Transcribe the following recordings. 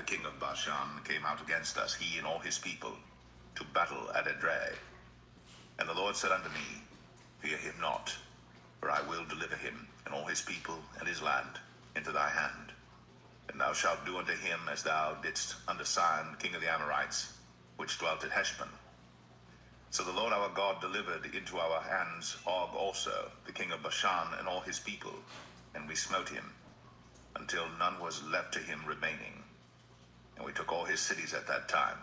king of Bashan, came out against us, he and all his people, to battle at Edrei. And the Lord said unto me, Fear him not, for I will deliver him, and all his people, and his land, into thy hand. And thou shalt do unto him as thou didst unto Sihon, king of the Amorites, which dwelt at Heshbon. So the Lord our God delivered into our hands Og also, the king of Bashan, and all his people, and we smote him, until none was left to him remaining. And we took all his cities at that time.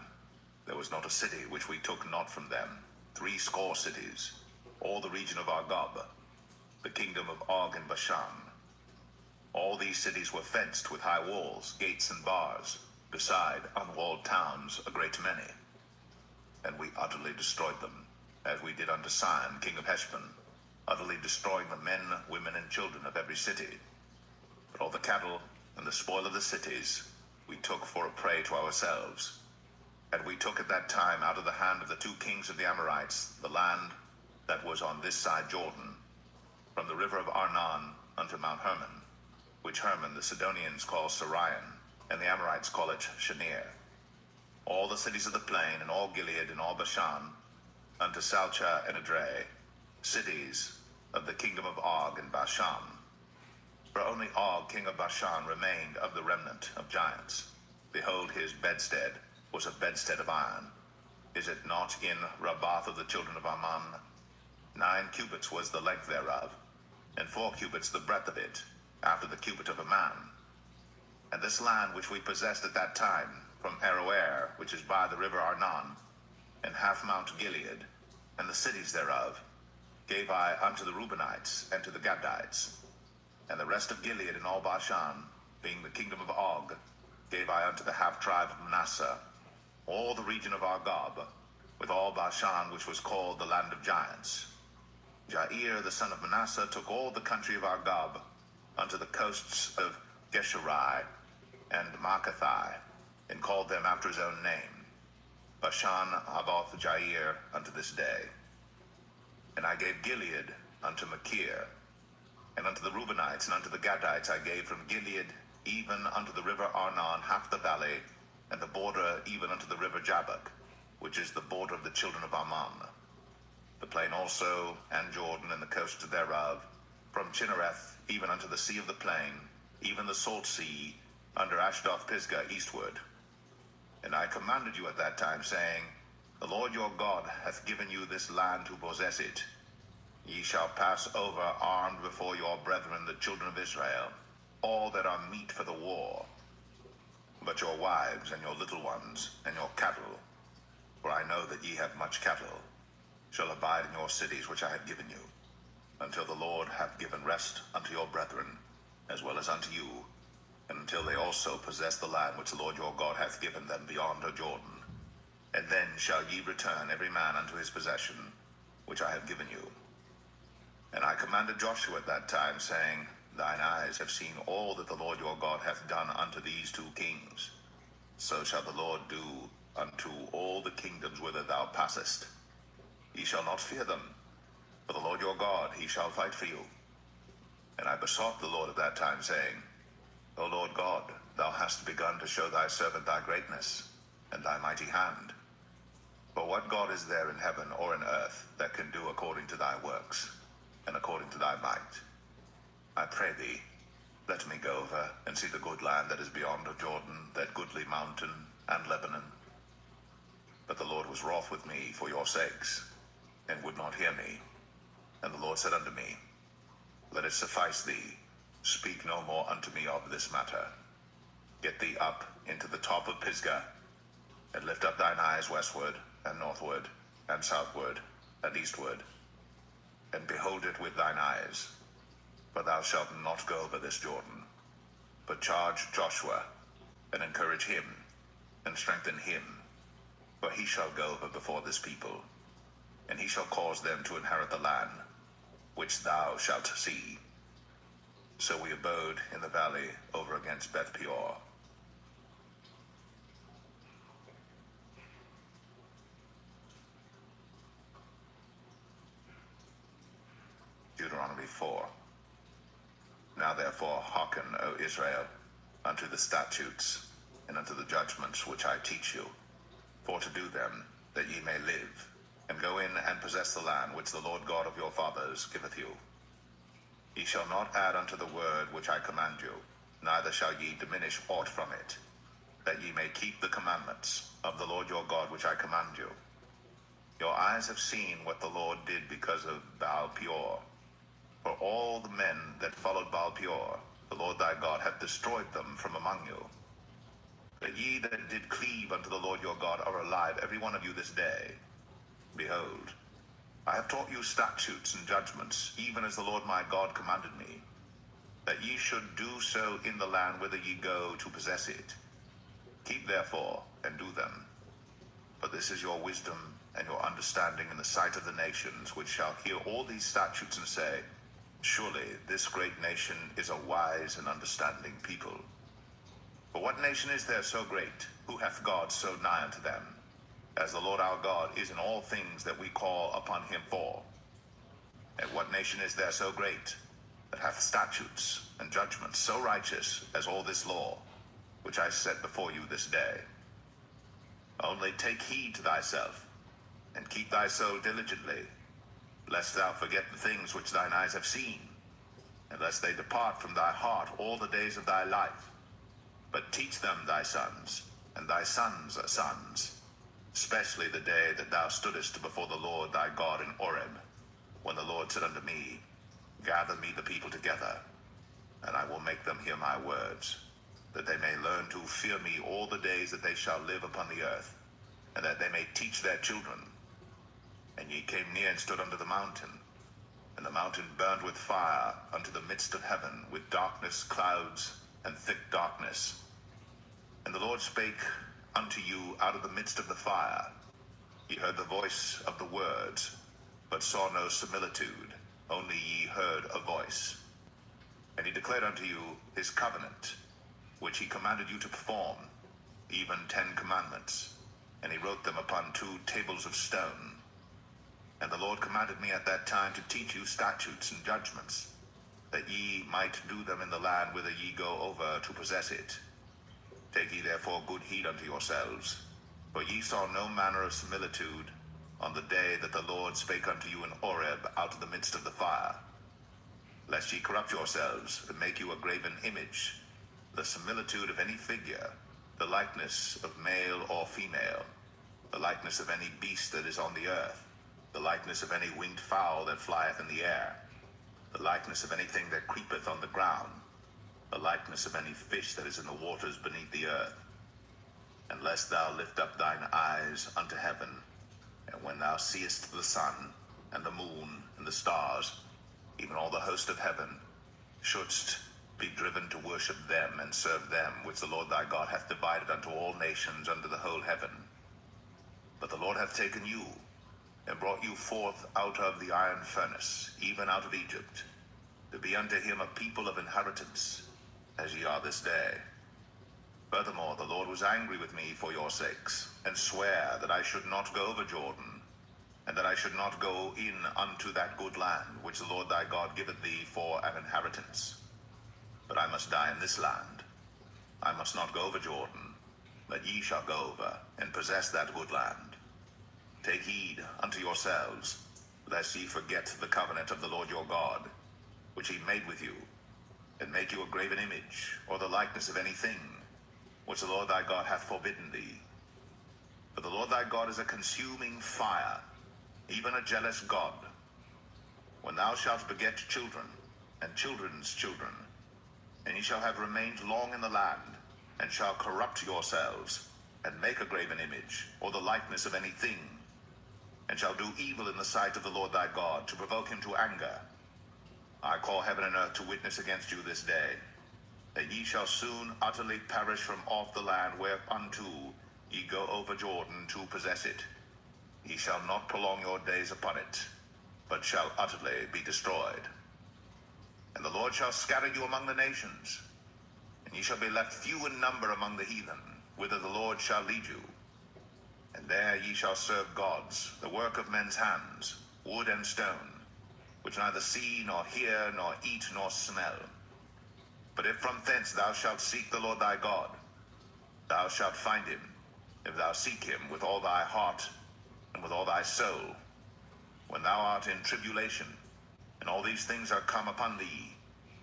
There was not a city which we took not from them, 80 cities, all the region of Argob, the kingdom of Og and Bashan. All these cities were fenced with high walls, gates, and bars, beside unwalled towns a great many. And we utterly destroyed them, as we did unto Sihon, king of Heshbon, utterly destroying the men, women, and children of every city. But all the cattle and the spoil of the cities we took for a prey to ourselves. And we took at that time out of the hand of the 2 kings of the Amorites the land that was on this side Jordan, from the river of Arnon unto Mount Hermon, which Hermon the Sidonians call Sarion, and the Amorites call it Shenir. All the cities of the plain, and all Gilead, and all Bashan, unto Salcha and Edrei, cities of the kingdom of Og and Bashan. For only Og, king of Bashan, remained of the remnant of giants. Behold, his bedstead was a bedstead of iron. Is it not in Rabbath of the children of Ammon? 9 cubits was the length thereof, and 4 cubits the breadth of it, after the cubit of a man. And this land which we possessed at that time, from Aroer, which is by the river Arnon, and half Mount Gilead, and the cities thereof, gave I unto the Reubenites and to the Gadites. And the rest of Gilead and all Bashan, being the kingdom of Og, gave I unto the half-tribe of Manasseh. All the region of Argob, with all Bashan, which was called the land of giants. Jair the son of Manasseh took all the country of Argob, unto the coasts of Geshurai and Maacathai, and called them after his own name, Bashan Havoth Jair, unto this day. And I gave Gilead unto Machir, and unto the Reubenites and unto the Gadites I gave from Gilead even unto the river Arnon half the valley, and the border even unto the river Jabbok, which is the border of the children of Ammon. The plain also, and Jordan, and the coast thereof, from Chinnereth even unto the sea of the plain, even the salt sea, under Ashdoth Pisgah eastward. And I commanded you at that time, saying, The Lord your God hath given you this land to possess it. Ye shall pass over armed before your brethren the children of Israel, all that are meet for the war. But your wives, and your little ones, and your cattle, for I know that ye have much cattle, shall abide in your cities which I have given you, until the Lord hath given rest unto your brethren, as well as unto you, and until they also possess the land which the Lord your God hath given them beyond Jordan. And then shall ye return every man unto his possession, which I have given you. And I commanded Joshua at that time, saying, Thine eyes have seen all that the Lord your God hath done unto these 2 kings. So shall the Lord do unto all the kingdoms whither thou passest. Ye shall not fear them, for the Lord your God, he shall fight for you. And I besought the Lord at that time, saying, O Lord God, thou hast begun to show thy servant thy greatness, and thy mighty hand. For what God is there in heaven or in earth that can do according to thy works, and according to thy might? I pray thee, let me go over and see the good land that is beyond Jordan, that goodly mountain and Lebanon. But the Lord was wroth with me for your sakes, and would not hear me. And the Lord said unto me, Let it suffice thee, speak no more unto me of this matter. Get thee up into the top of Pisgah, and lift up thine eyes westward, and northward, and southward, and eastward, and behold it with thine eyes. For thou shalt not go over this Jordan, but charge Joshua, and encourage him, and strengthen him, for he shall go over before this people, and he shall cause them to inherit the land, which thou shalt see. So we abode in the valley over against Beth Peor. Deuteronomy 4. Now therefore hearken, O Israel, unto the statutes and unto the judgments which I teach you, for to do them, that ye may live, and go in and possess the land which the Lord God of your fathers giveth you. Ye shall not add unto the word which I command you, neither shall ye diminish aught from it, that ye may keep the commandments of the Lord your God which I command you. Your eyes have seen what the Lord did because of Baal Peor. For all the men that followed Baal Peor, the Lord thy God hath destroyed them from among you. But ye that did cleave unto the Lord your God are alive, every one of you this day. Behold, I have taught you statutes and judgments, even as the Lord my God commanded me, that ye should do so in the land whither ye go to possess it. Keep therefore, and do them. For this is your wisdom and your understanding in the sight of the nations, which shall hear all these statutes and say, Surely this great nation is a wise and understanding people. For what nation is there so great, who hath God so nigh unto them, as the Lord our God is in all things that we call upon him for? And what nation is there so great, that hath statutes and judgments so righteous as all this law, which I set before you this day? Only take heed to thyself, and keep thy soul diligently, lest thou forget the things which thine eyes have seen, and lest they depart from thy heart all the days of thy life. But teach them thy sons, and thy sons' sons, especially the day that thou stoodest before the Lord thy God in Horeb, when the Lord said unto me, Gather me the people together, and I will make them hear my words, that they may learn to fear me all the days that they shall live upon the earth, and that they may teach their children. And ye came near and stood under the mountain, and the mountain burned with fire unto the midst of heaven, with darkness, clouds, and thick darkness. And the Lord spake unto you out of the midst of the fire. Ye heard the voice of the words, but saw no similitude, only ye heard a voice. And he declared unto you his covenant, which he commanded you to perform, even 10 commandments, and he wrote them upon 2 tables of stone. And the Lord commanded me at that time to teach you statutes and judgments, that ye might do them in the land whither ye go over to possess it. Take ye therefore good heed unto yourselves, for ye saw no manner of similitude on the day that the Lord spake unto you in Horeb out of the midst of the fire, lest ye corrupt yourselves, and make you a graven image, the similitude of any figure, the likeness of male or female, the likeness of any beast that is on the earth, the likeness of any winged fowl that flieth in the air, the likeness of anything that creepeth on the ground, the likeness of any fish that is in the waters beneath the earth. And lest thou lift up thine eyes unto heaven, and when thou seest the sun, and the moon, and the stars, even all the host of heaven, shouldst be driven to worship them and serve them, which the Lord thy God hath divided unto all nations under the whole heaven. But the Lord hath taken you, and brought you forth out of the iron furnace, even out of Egypt, to be unto him a people of inheritance, as ye are this day. Furthermore, the Lord was angry with me for your sakes, and sware that I should not go over Jordan, and that I should not go in unto that good land, which the Lord thy God giveth thee for an inheritance. But I must die in this land. I must not go over Jordan, but ye shall go over, and possess that good land. Take heed unto yourselves, lest ye forget the covenant of the Lord your God, which he made with you, and make you a graven image, or the likeness of anything, which the Lord thy God hath forbidden thee. For the Lord thy God is a consuming fire, even a jealous God. When thou shalt beget children, and children's children, and ye shall have remained long in the land, and shall corrupt yourselves, and make a graven image, or the likeness of anything, and shall do evil in the sight of the Lord thy God, to provoke him to anger, I call heaven and earth to witness against you this day, that ye shall soon utterly perish from off the land whereunto ye go over Jordan to possess it. Ye shall not prolong your days upon it, but shall utterly be destroyed. And the Lord shall scatter you among the nations, and ye shall be left few in number among the heathen, whither the Lord shall lead you. And there ye shall serve gods, the work of men's hands, wood and stone, which neither see, nor hear, nor eat, nor smell. But if from thence thou shalt seek the Lord thy God Thou shalt find him, if thou seek him with all thy heart and with all thy soul. When thou art in tribulation, and all these things are come upon thee,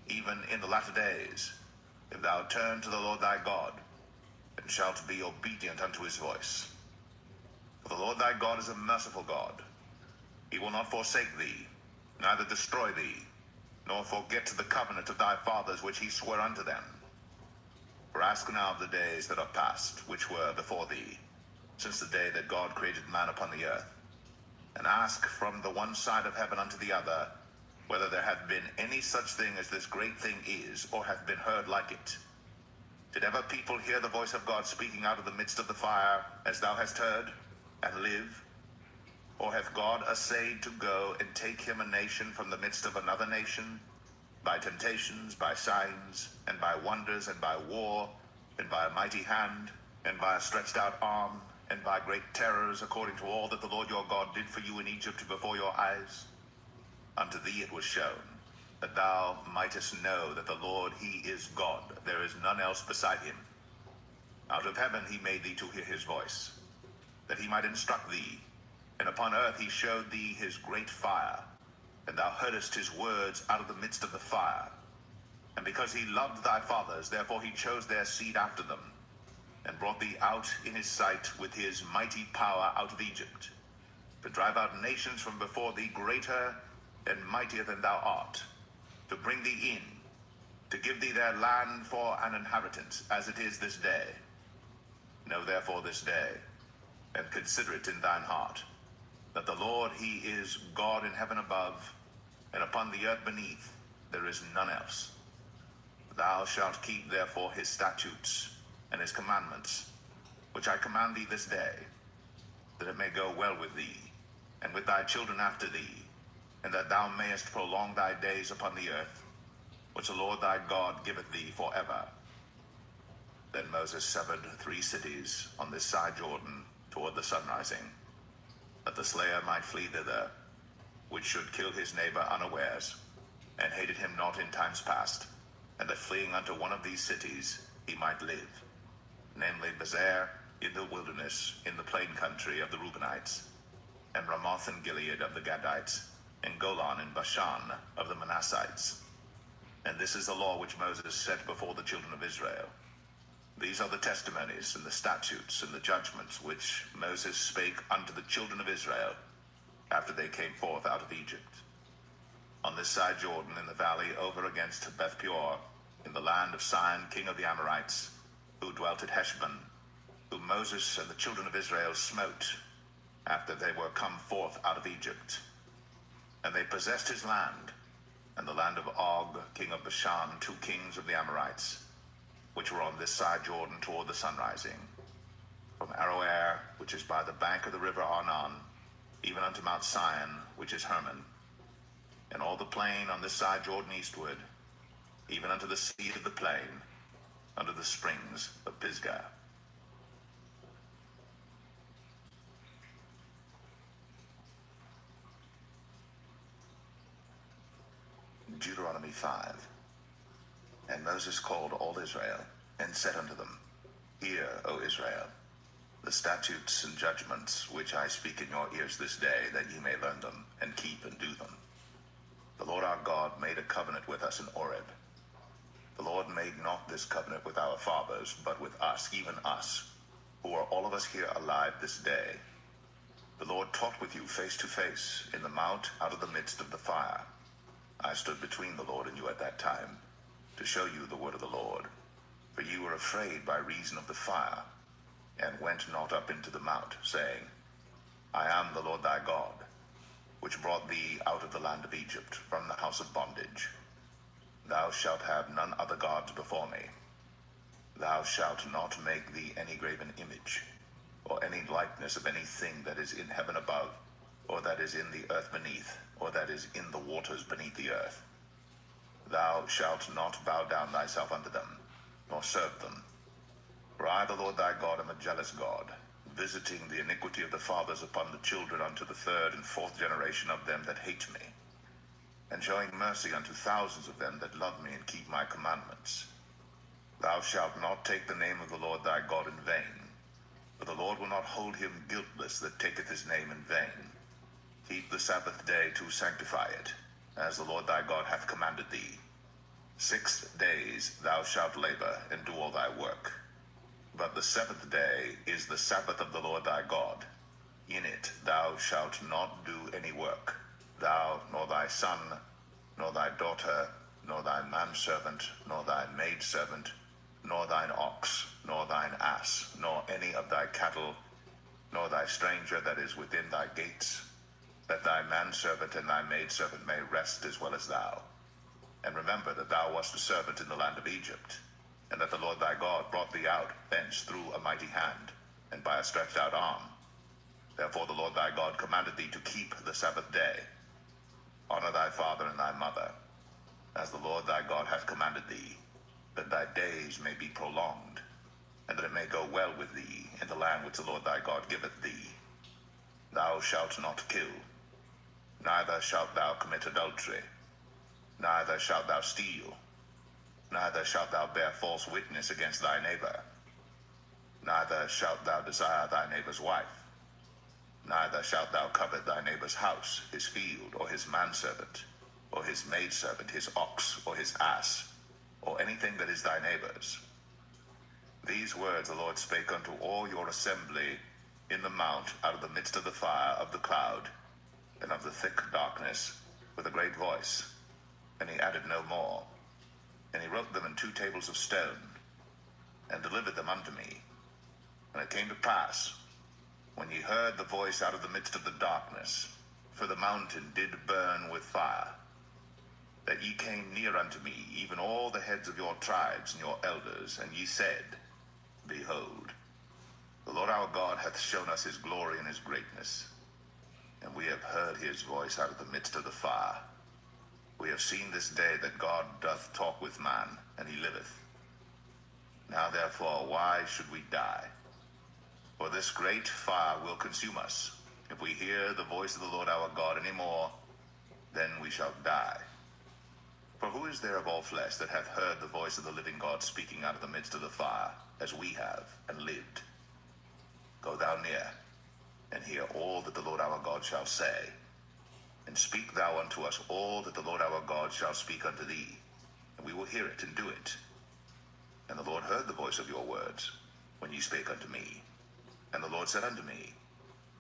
even in the latter days, if thou turn to the Lord thy God, and shalt be obedient unto his voice. For the Lord thy God is a merciful God. He will not forsake thee, neither destroy thee, nor forget the covenant of thy fathers which he sware unto them. For ask now of the days that are past, which were before thee, since the day that God created man upon the earth, and ask from the one side of heaven unto the other, whether there hath been any such thing as this great thing is, or hath been heard like it. Did ever people hear the voice of God speaking out of the midst of the fire, as thou hast heard, and live? Or hath God essayed to go and take him a nation from the midst of another nation, by temptations, by signs, and by wonders, and by war, and by a mighty hand, and by a stretched out arm, and by great terrors, according to all that the Lord your God did for you in Egypt before your eyes? Unto thee it was shown, that thou mightest know that the Lord, he is God, there is none else beside him. Out of heaven he made thee to hear his voice, that he might instruct thee, and upon earth he showed thee his great fire, and thou heardest his words out of the midst of the fire. And because he loved thy fathers, therefore he chose their seed after them, and brought thee out in his sight with his mighty power out of Egypt, to drive out nations from before thee greater and mightier than thou art, to bring thee in, to give thee their land for an inheritance, as it is this day. Know therefore this day, and consider it in thine heart, that the Lord, he is God in heaven above, and upon the earth beneath there is none else. Thou shalt keep therefore his statutes and his commandments, which I command thee this day, that it may go well with thee, and with thy children after thee, and that thou mayest prolong thy days upon the earth, which the Lord thy God giveth thee forever. Then Moses severed 3 cities on this side Jordan toward the sunrising, that the slayer might flee thither, which should kill his neighbor unawares, and hated him not in times past, and that fleeing unto one of these cities he might live, namely Bezer in the wilderness, in the plain country of the Reubenites, and Ramoth in Gilead of the Gadites, and Golan in Bashan of the Manassites. And this is the law which Moses set before the children of Israel. These are the testimonies and the statutes and the judgments which Moses spake unto the children of Israel after they came forth out of Egypt. On this side Jordan, in the valley over against Beth Peor, in the land of Sihon, king of the Amorites, who dwelt at Heshbon, whom Moses and the children of Israel smote after they were come forth out of Egypt. And they possessed his land, and the land of Og, king of Bashan, 2 kings of the Amorites, which were on this side Jordan toward the sunrising, from Aroer, which is by the bank of the river Arnon, even unto Mount Sion, which is Hermon, and all the plain on this side Jordan eastward, even unto the sea of the plain, under the springs of Pisgah. Deuteronomy 5. And Moses called all Israel, and said unto them, Hear, O Israel, the statutes and judgments which I speak in your ears this day, that ye may learn them, and keep and do them. The Lord our God made a covenant with us in Horeb. The Lord made not this covenant with our fathers, but with us, even us, who are all of us here alive this day. The Lord talked with you face to face in the mount out of the midst of the fire. I stood between the Lord and you at that time, to show you the word of the Lord. For you were afraid by reason of the fire, and went not up into the mount, saying, I am the Lord thy God, which brought thee out of the land of Egypt, from the house of bondage. Thou shalt have none other gods before me. Thou shalt not make thee any graven image, or any likeness of anything that is in heaven above, or that is in the earth beneath, or that is in the waters beneath the earth. Thou shalt not bow down thyself unto them, nor serve them. For I, the Lord thy God, am a jealous God, visiting the iniquity of the fathers upon the children unto the 3rd and 4th generation of them that hate me, and showing mercy unto thousands of them that love me and keep my commandments. Thou shalt not take the name of the Lord thy God in vain, for the Lord will not hold him guiltless that taketh his name in vain. Keep the Sabbath day to sanctify it, as the Lord thy God hath commanded thee. 6 days thou shalt labor and do all thy work. But the 7th day is the Sabbath of the Lord thy God. In it thou shalt not do any work, thou, nor thy son, nor thy daughter, nor thy manservant, nor thy maidservant, nor thine ox, nor thine ass, nor any of thy cattle, nor thy stranger that is within thy gates, that thy manservant and thy maidservant may rest as well as thou. And remember that thou wast a servant in the land of Egypt, and that the Lord thy God brought thee out thence through a mighty hand, and by a stretched out arm. Therefore the Lord thy God commanded thee to keep the Sabbath day. Honor thy father and thy mother, as the Lord thy God hath commanded thee, that thy days may be prolonged, and that it may go well with thee in the land which the Lord thy God giveth thee. Thou shalt not kill, neither shalt thou commit adultery, neither shalt thou steal, neither shalt thou bear false witness against thy neighbor, neither shalt thou desire thy neighbor's wife, neither shalt thou covet thy neighbor's house, his field, or his manservant, or his maidservant, his ox, or his ass, or anything that is thy neighbor's. These words the Lord spake unto all your assembly in the mount out of the midst of the fire of the cloud, and of the thick darkness, with a great voice. And he added no more. And he wrote them in 2 tables of stone, and delivered them unto me. And it came to pass, when ye heard the voice out of the midst of the darkness, for the mountain did burn with fire, that ye came near unto me, even all the heads of your tribes and your elders, and ye said, Behold, the Lord our God hath shown us his glory and his greatness, and we have heard his voice out of the midst of the fire. We have seen this day that God doth talk with man, and he liveth. Now therefore, why should we die? For this great fire will consume us. If we hear the voice of the Lord our God any more, then we shall die. For who is there of all flesh that hath heard the voice of the living God speaking out of the midst of the fire, as we have, and lived? Go thou near, and hear all that the Lord our God shall say. And speak thou unto us all that the Lord our God shall speak unto thee, and we will hear it and do it. And the Lord heard the voice of your words, when ye spake unto me. And the Lord said unto me,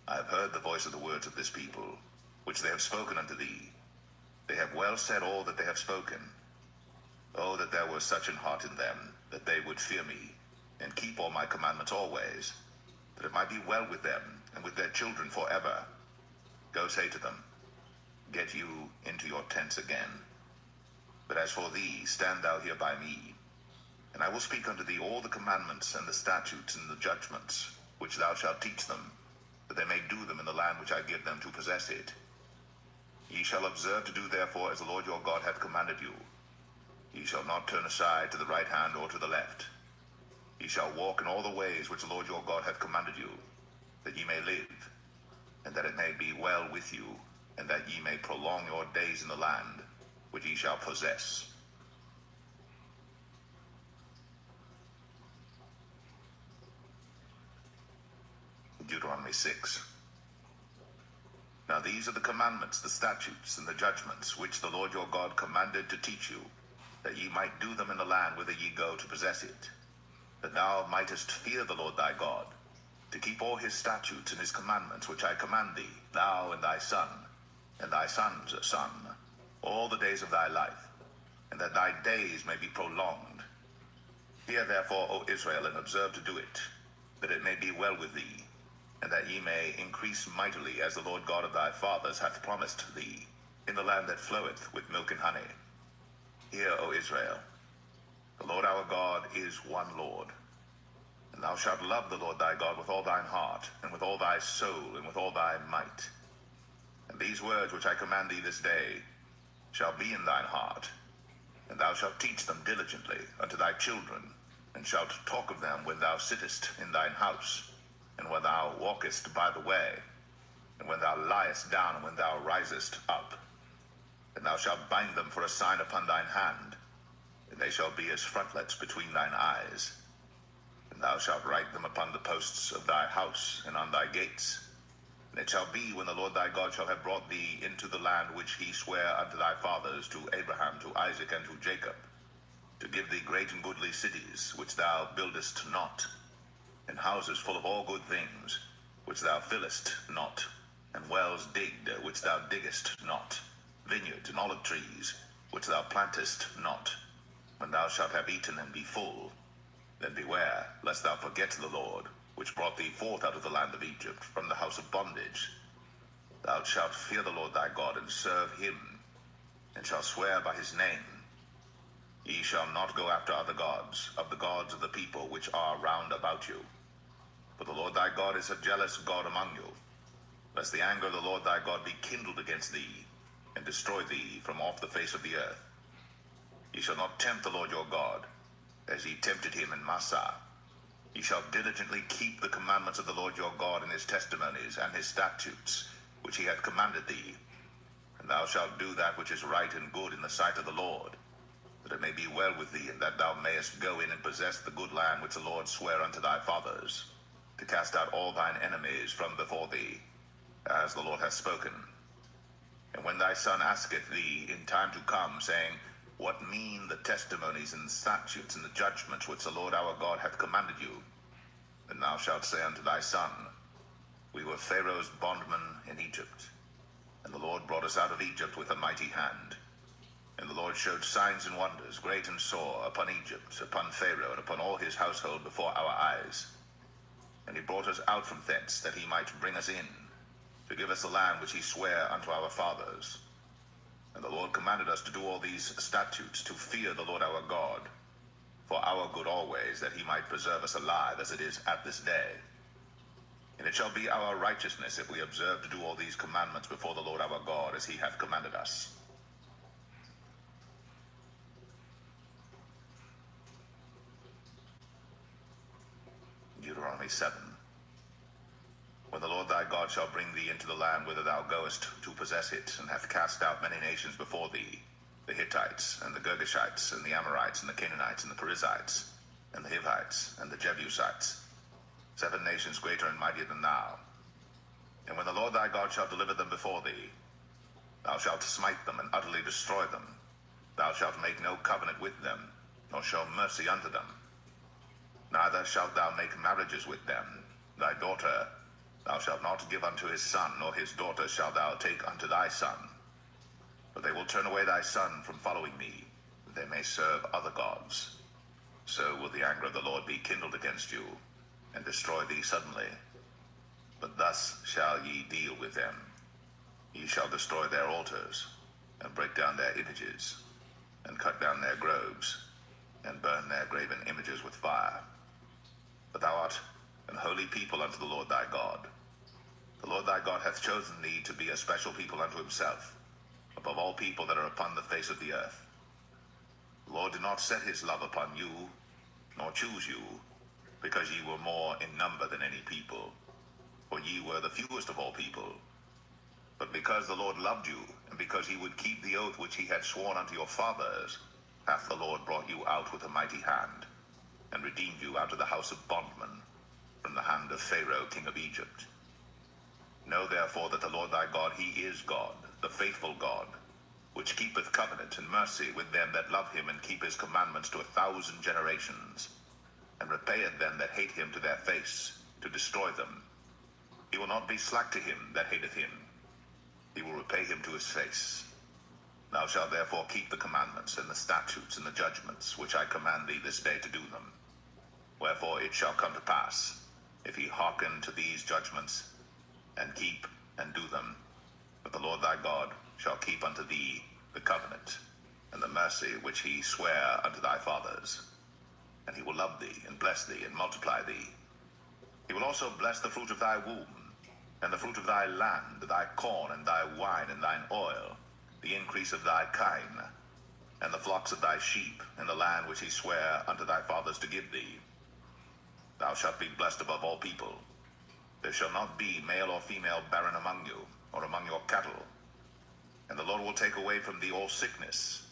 I have heard the voice of the words of this people, which they have spoken unto thee. They have well said all that they have spoken. Oh, that there were such an heart in them, that they would fear me, and keep all my commandments always, that it might be well with them, and with their children forever. Go say to them, Get you into your tents again. But as for thee, stand thou here by me, and I will speak unto thee all the commandments and the statutes and the judgments, which thou shalt teach them, that they may do them in the land which I give them to possess it. Ye shall observe to do therefore as the Lord your God hath commanded you. Ye shall not turn aside to the right hand or to the left. Ye shall walk in all the ways which the Lord your God hath commanded you, that ye may live, and that it may be well with you, and that ye may prolong your days in the land which ye shall possess. Deuteronomy 6. Now these are the commandments, the statutes, and the judgments, which the Lord your God commanded to teach you, that ye might do them in the land whither ye go to possess it, that thou mightest fear the Lord thy God, to keep all his statutes and his commandments which I command thee, thou and thy son, and thy son's son, all the days of thy life, and that thy days may be prolonged. Hear therefore, O Israel, and observe to do it, that it may be well with thee, and that ye may increase mightily, as the Lord God of thy fathers hath promised thee, in the land that floweth with milk and honey. Hear, O Israel, the Lord our God is one Lord. And thou shalt love the Lord thy God with all thine heart, and with all thy soul, and with all thy might. And these words which I command thee this day shall be in thine heart, and thou shalt teach them diligently unto thy children, and shalt talk of them when thou sittest in thine house, and when thou walkest by the way, and when thou liest down, and when thou risest up. And thou shalt bind them for a sign upon thine hand, and they shall be as frontlets between thine eyes. And thou shalt write them upon the posts of thy house and on thy gates. And it shall be, when the Lord thy God shall have brought thee into the land which he sware unto thy fathers, to Abraham, to Isaac, and to Jacob, to give thee great and goodly cities, which thou buildest not, and houses full of all good things, which thou fillest not, and wells digged, which thou diggest not, vineyards and olive trees, which thou plantest not. When thou shalt have eaten and be full, then beware lest thou forget the Lord, which brought thee forth out of the land of Egypt, from the house of bondage. Thou shalt fear the Lord thy God, and serve him, and shalt swear by his name. Ye shall not go after other gods, of the gods of the people which are round about you. For the Lord thy God is a jealous God among you, lest the anger of the Lord thy God be kindled against thee, and destroy thee from off the face of the earth. Ye shall not tempt the Lord your God, as ye tempted him in Massah. Ye shall diligently keep the commandments of the Lord your God, and his testimonies, and his statutes, which he hath commanded thee. And thou shalt do that which is right and good in the sight of the Lord, that it may be well with thee, and that thou mayest go in and possess the good land which the Lord sware unto thy fathers, to cast out all thine enemies from before thee, as the Lord hath spoken. And when thy son asketh thee in time to come, saying, What mean the testimonies and statutes and the judgments which the Lord our God hath commanded you? Then thou shalt say unto thy son, We were Pharaoh's bondmen in Egypt, and the Lord brought us out of Egypt with a mighty hand. And the Lord showed signs and wonders, great and sore, upon Egypt, upon Pharaoh, and upon all his household before our eyes. And he brought us out from thence, that he might bring us in, to give us the land which he sware unto our fathers. And the Lord commanded us to do all these statutes, to fear the Lord our God, for our good always, that he might preserve us alive, as it is at this day. And it shall be our righteousness, if we observe to do all these commandments before the Lord our God, as he hath commanded us. Deuteronomy 7. When the Lord thy God shall bring thee into the land whither thou goest to possess it, and hath cast out many nations before thee, the Hittites, and the Girgashites, and the Amorites, and the Canaanites, and the Perizzites, and the Hivites, and the Jebusites, 7 nations greater and mightier than thou. And when the Lord thy God shall deliver them before thee, thou shalt smite them and utterly destroy them. Thou shalt make no covenant with them, nor show mercy unto them. Neither shalt thou make marriages with them. Thy daughter thou shalt not give unto his son, nor his daughter shalt thou take unto thy son. For they will turn away thy son from following me, that they may serve other gods. So will the anger of the Lord be kindled against you, and destroy thee suddenly. But thus shall ye deal with them. Ye shall destroy their altars, and break down their images, and cut down their groves, and burn their graven images with fire. But thou art an holy people unto the Lord thy God. The Lord thy God hath chosen thee to be a special people unto himself, above all people that are upon the face of the earth. The Lord did not set his love upon you, nor choose you, because ye were more in number than any people, for ye were the fewest of all people. But because the Lord loved you, and because he would keep the oath which he had sworn unto your fathers, hath the Lord brought you out with a mighty hand, and redeemed you out of the house of bondmen, from the hand of Pharaoh king of Egypt. Know therefore that the Lord thy God, he is God, the faithful God, which keepeth covenant and mercy with them that love him, and keep his commandments to 1,000 generations, and repayeth them that hate him to their face, to destroy them. He will not be slack to him that hateth him. He will repay him to his face. Thou shalt therefore keep the commandments, and the statutes, and the judgments, which I command thee this day to do them. Wherefore it shall come to pass, if he hearken to these judgments, and keep and do them, that the Lord thy God shall keep unto thee the covenant, and the mercy which he sware unto thy fathers. And he will love thee, and bless thee, and multiply thee. He will also bless the fruit of thy womb, and the fruit of thy land, thy corn, and thy wine, and thine oil, the increase of thy kine, and the flocks of thy sheep, in the land which he sware unto thy fathers to give thee. Thou shalt be blessed above all people. There shall not be male or female barren among you, or among your cattle. And the Lord will take away from thee all sickness,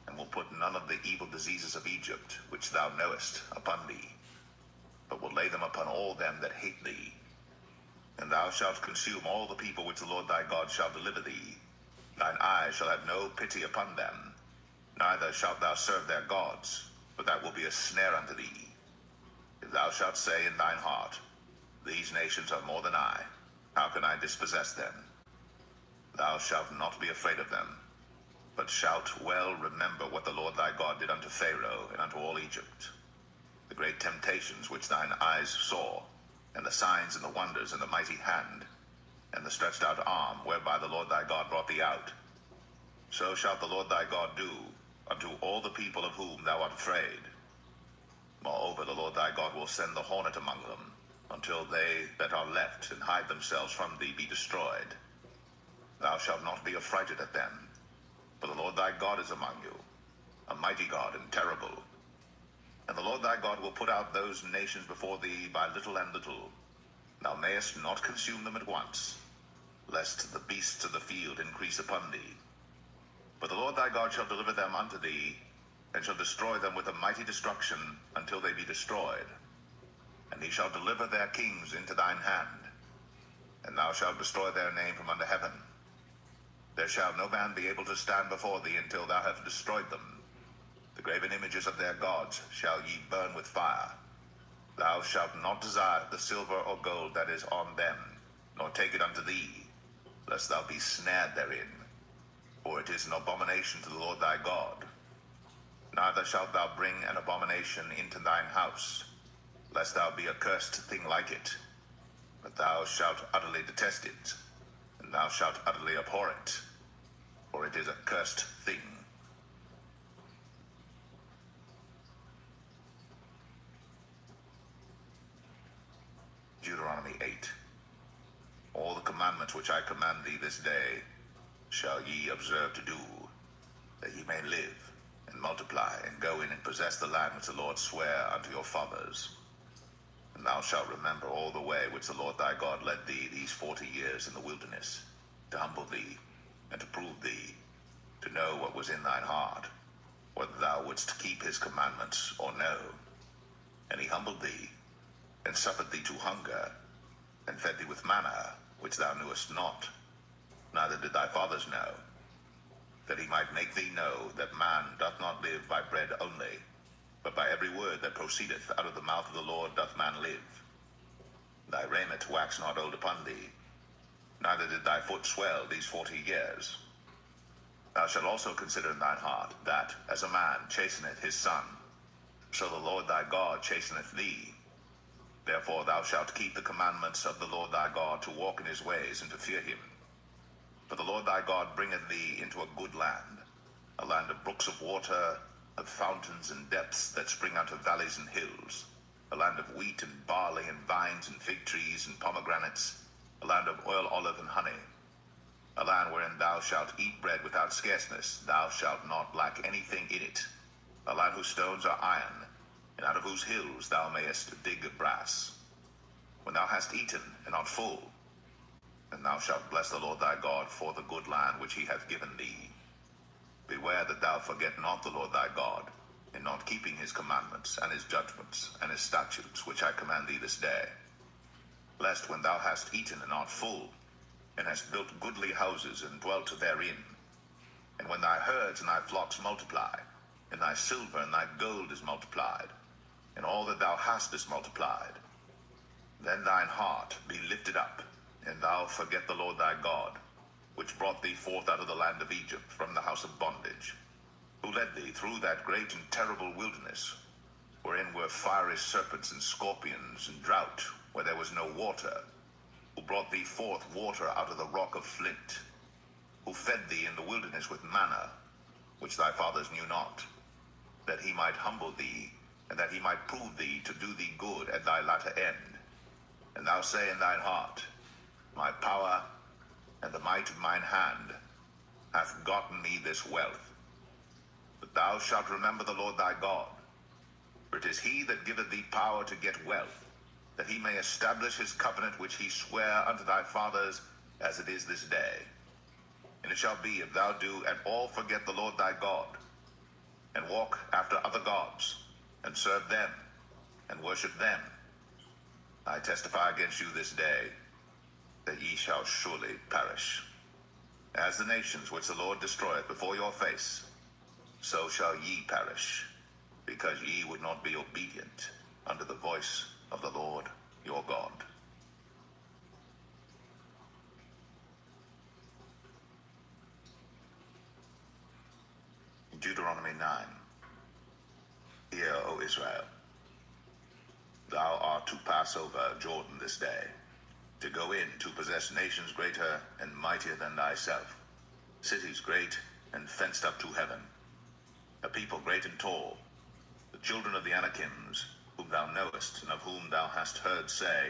and will put none of the evil diseases of Egypt, which thou knowest, upon thee, but will lay them upon all them that hate thee. And thou shalt consume all the people which the Lord thy God shall deliver thee. Thine eyes shall have no pity upon them, neither shalt thou serve their gods, but that will be a snare unto thee. If thou shalt say in thine heart, These nations are more than I, how can I dispossess them? Thou shalt not be afraid of them, but shalt well remember what the Lord thy God did unto Pharaoh and unto all Egypt, the great temptations which thine eyes saw, and the signs and the wonders and the mighty hand, and the stretched out arm whereby the Lord thy God brought thee out. So shalt the Lord thy God do unto all the people of whom thou art afraid. Moreover, the Lord thy God will send the hornet among them, until they that are left and hide themselves from thee be destroyed. Thou shalt not be affrighted at them, for the Lord thy God is among you, a mighty God and terrible. And the Lord thy God will put out those nations before thee by little and little. Thou mayest not consume them at once, lest the beasts of the field increase upon thee. But the Lord thy God shall deliver them unto thee, and shall destroy them with a mighty destruction until they be destroyed. And he shall deliver their kings into thine hand, and thou shalt destroy their name from under heaven. There shall no man be able to stand before thee until thou have destroyed them. The graven images of their gods shall ye burn with fire. Thou shalt not desire the silver or gold that is on them, nor take it unto thee, lest thou be snared therein. For it is an abomination to the Lord thy God. Neither shalt thou bring an abomination into thine house, lest thou be a cursed thing like it. But thou shalt utterly detest it, and thou shalt utterly abhor it, for it is a cursed thing. Deuteronomy 8. All the commandments which I command thee this day shall ye observe to do, that ye may live and multiply, and go in and possess the land which the Lord sware unto your fathers. And thou shalt remember all the way which the Lord thy God led thee these 40 years in the wilderness, to humble thee, and to prove thee, to know what was in thine heart, whether thou wouldst keep his commandments or no. And he humbled thee, and suffered thee to hunger, and fed thee with manna, which thou knewest not, neither did thy fathers know, that he might make thee know that man doth not live by bread only, but by every word that proceedeth out of the mouth of the Lord doth man live. Thy raiment waxed not old upon thee, neither did thy foot swell these 40 years. Thou shalt also consider in thine heart that, as a man chasteneth his son, so the Lord thy God chasteneth thee. Therefore thou shalt keep the commandments of the Lord thy God, to walk in his ways, and to fear him. For the Lord thy God bringeth thee into a good land, a land of brooks of water, of fountains and depths that spring out of valleys and hills, a land of wheat and barley and vines and fig trees and pomegranates, a land of oil, olive, and honey, a land wherein thou shalt eat bread without scarceness, thou shalt not lack anything in it, a land whose stones are iron, and out of whose hills thou mayest dig brass. When thou hast eaten and art full, then thou shalt bless the Lord thy God for the good land which he hath given thee. Beware that thou forget not the Lord thy God, in not keeping his commandments, and his judgments, and his statutes, which I command thee this day. Lest when thou hast eaten and art full, and hast built goodly houses, and dwelt therein, and when thy herds and thy flocks multiply, and thy silver and thy gold is multiplied, and all that thou hast is multiplied, then thine heart be lifted up, and thou forget the Lord thy God, which brought thee forth out of the land of Egypt from the house of bondage, who led thee through that great and terrible wilderness, wherein were fiery serpents and scorpions, and drought, where there was no water, who brought thee forth water out of the rock of flint, who fed thee in the wilderness with manna, which thy fathers knew not, that he might humble thee, and that he might prove thee to do thee good at thy latter end. And thou say in thine heart, My power and the might of mine hand hath gotten me this wealth. But thou shalt remember the Lord thy God, for it is he that giveth thee power to get wealth, that he may establish his covenant which he sware unto thy fathers, as it is this day. And it shall be, if thou do at all forget the Lord thy God, and walk after other gods, and serve them, and worship them, I testify against you this day, that ye shall surely perish. As the nations which the Lord destroyeth before your face, so shall ye perish, because ye would not be obedient unto the voice of the Lord your God. Deuteronomy 9. Hear, O Israel, thou art to pass over Jordan this day, to go in to possess nations greater and mightier than thyself, cities great and fenced up to heaven, a people great and tall, the children of the Anakims, whom thou knowest, and of whom thou hast heard say,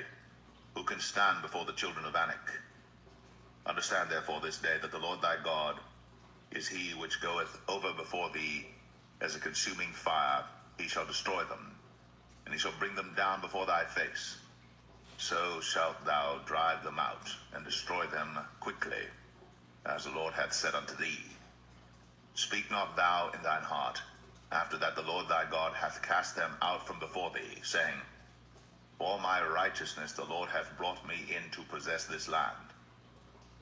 who can stand before the children of Anak? Understand therefore this day that the Lord thy God is he which goeth over before thee as a consuming fire. He shall destroy them, and he shall bring them down before thy face. So shalt thou drive them out, and destroy them quickly, as the Lord hath said unto thee. Speak not thou in thine heart, after that the Lord thy God hath cast them out from before thee, saying, For my righteousness the Lord hath brought me in to possess this land.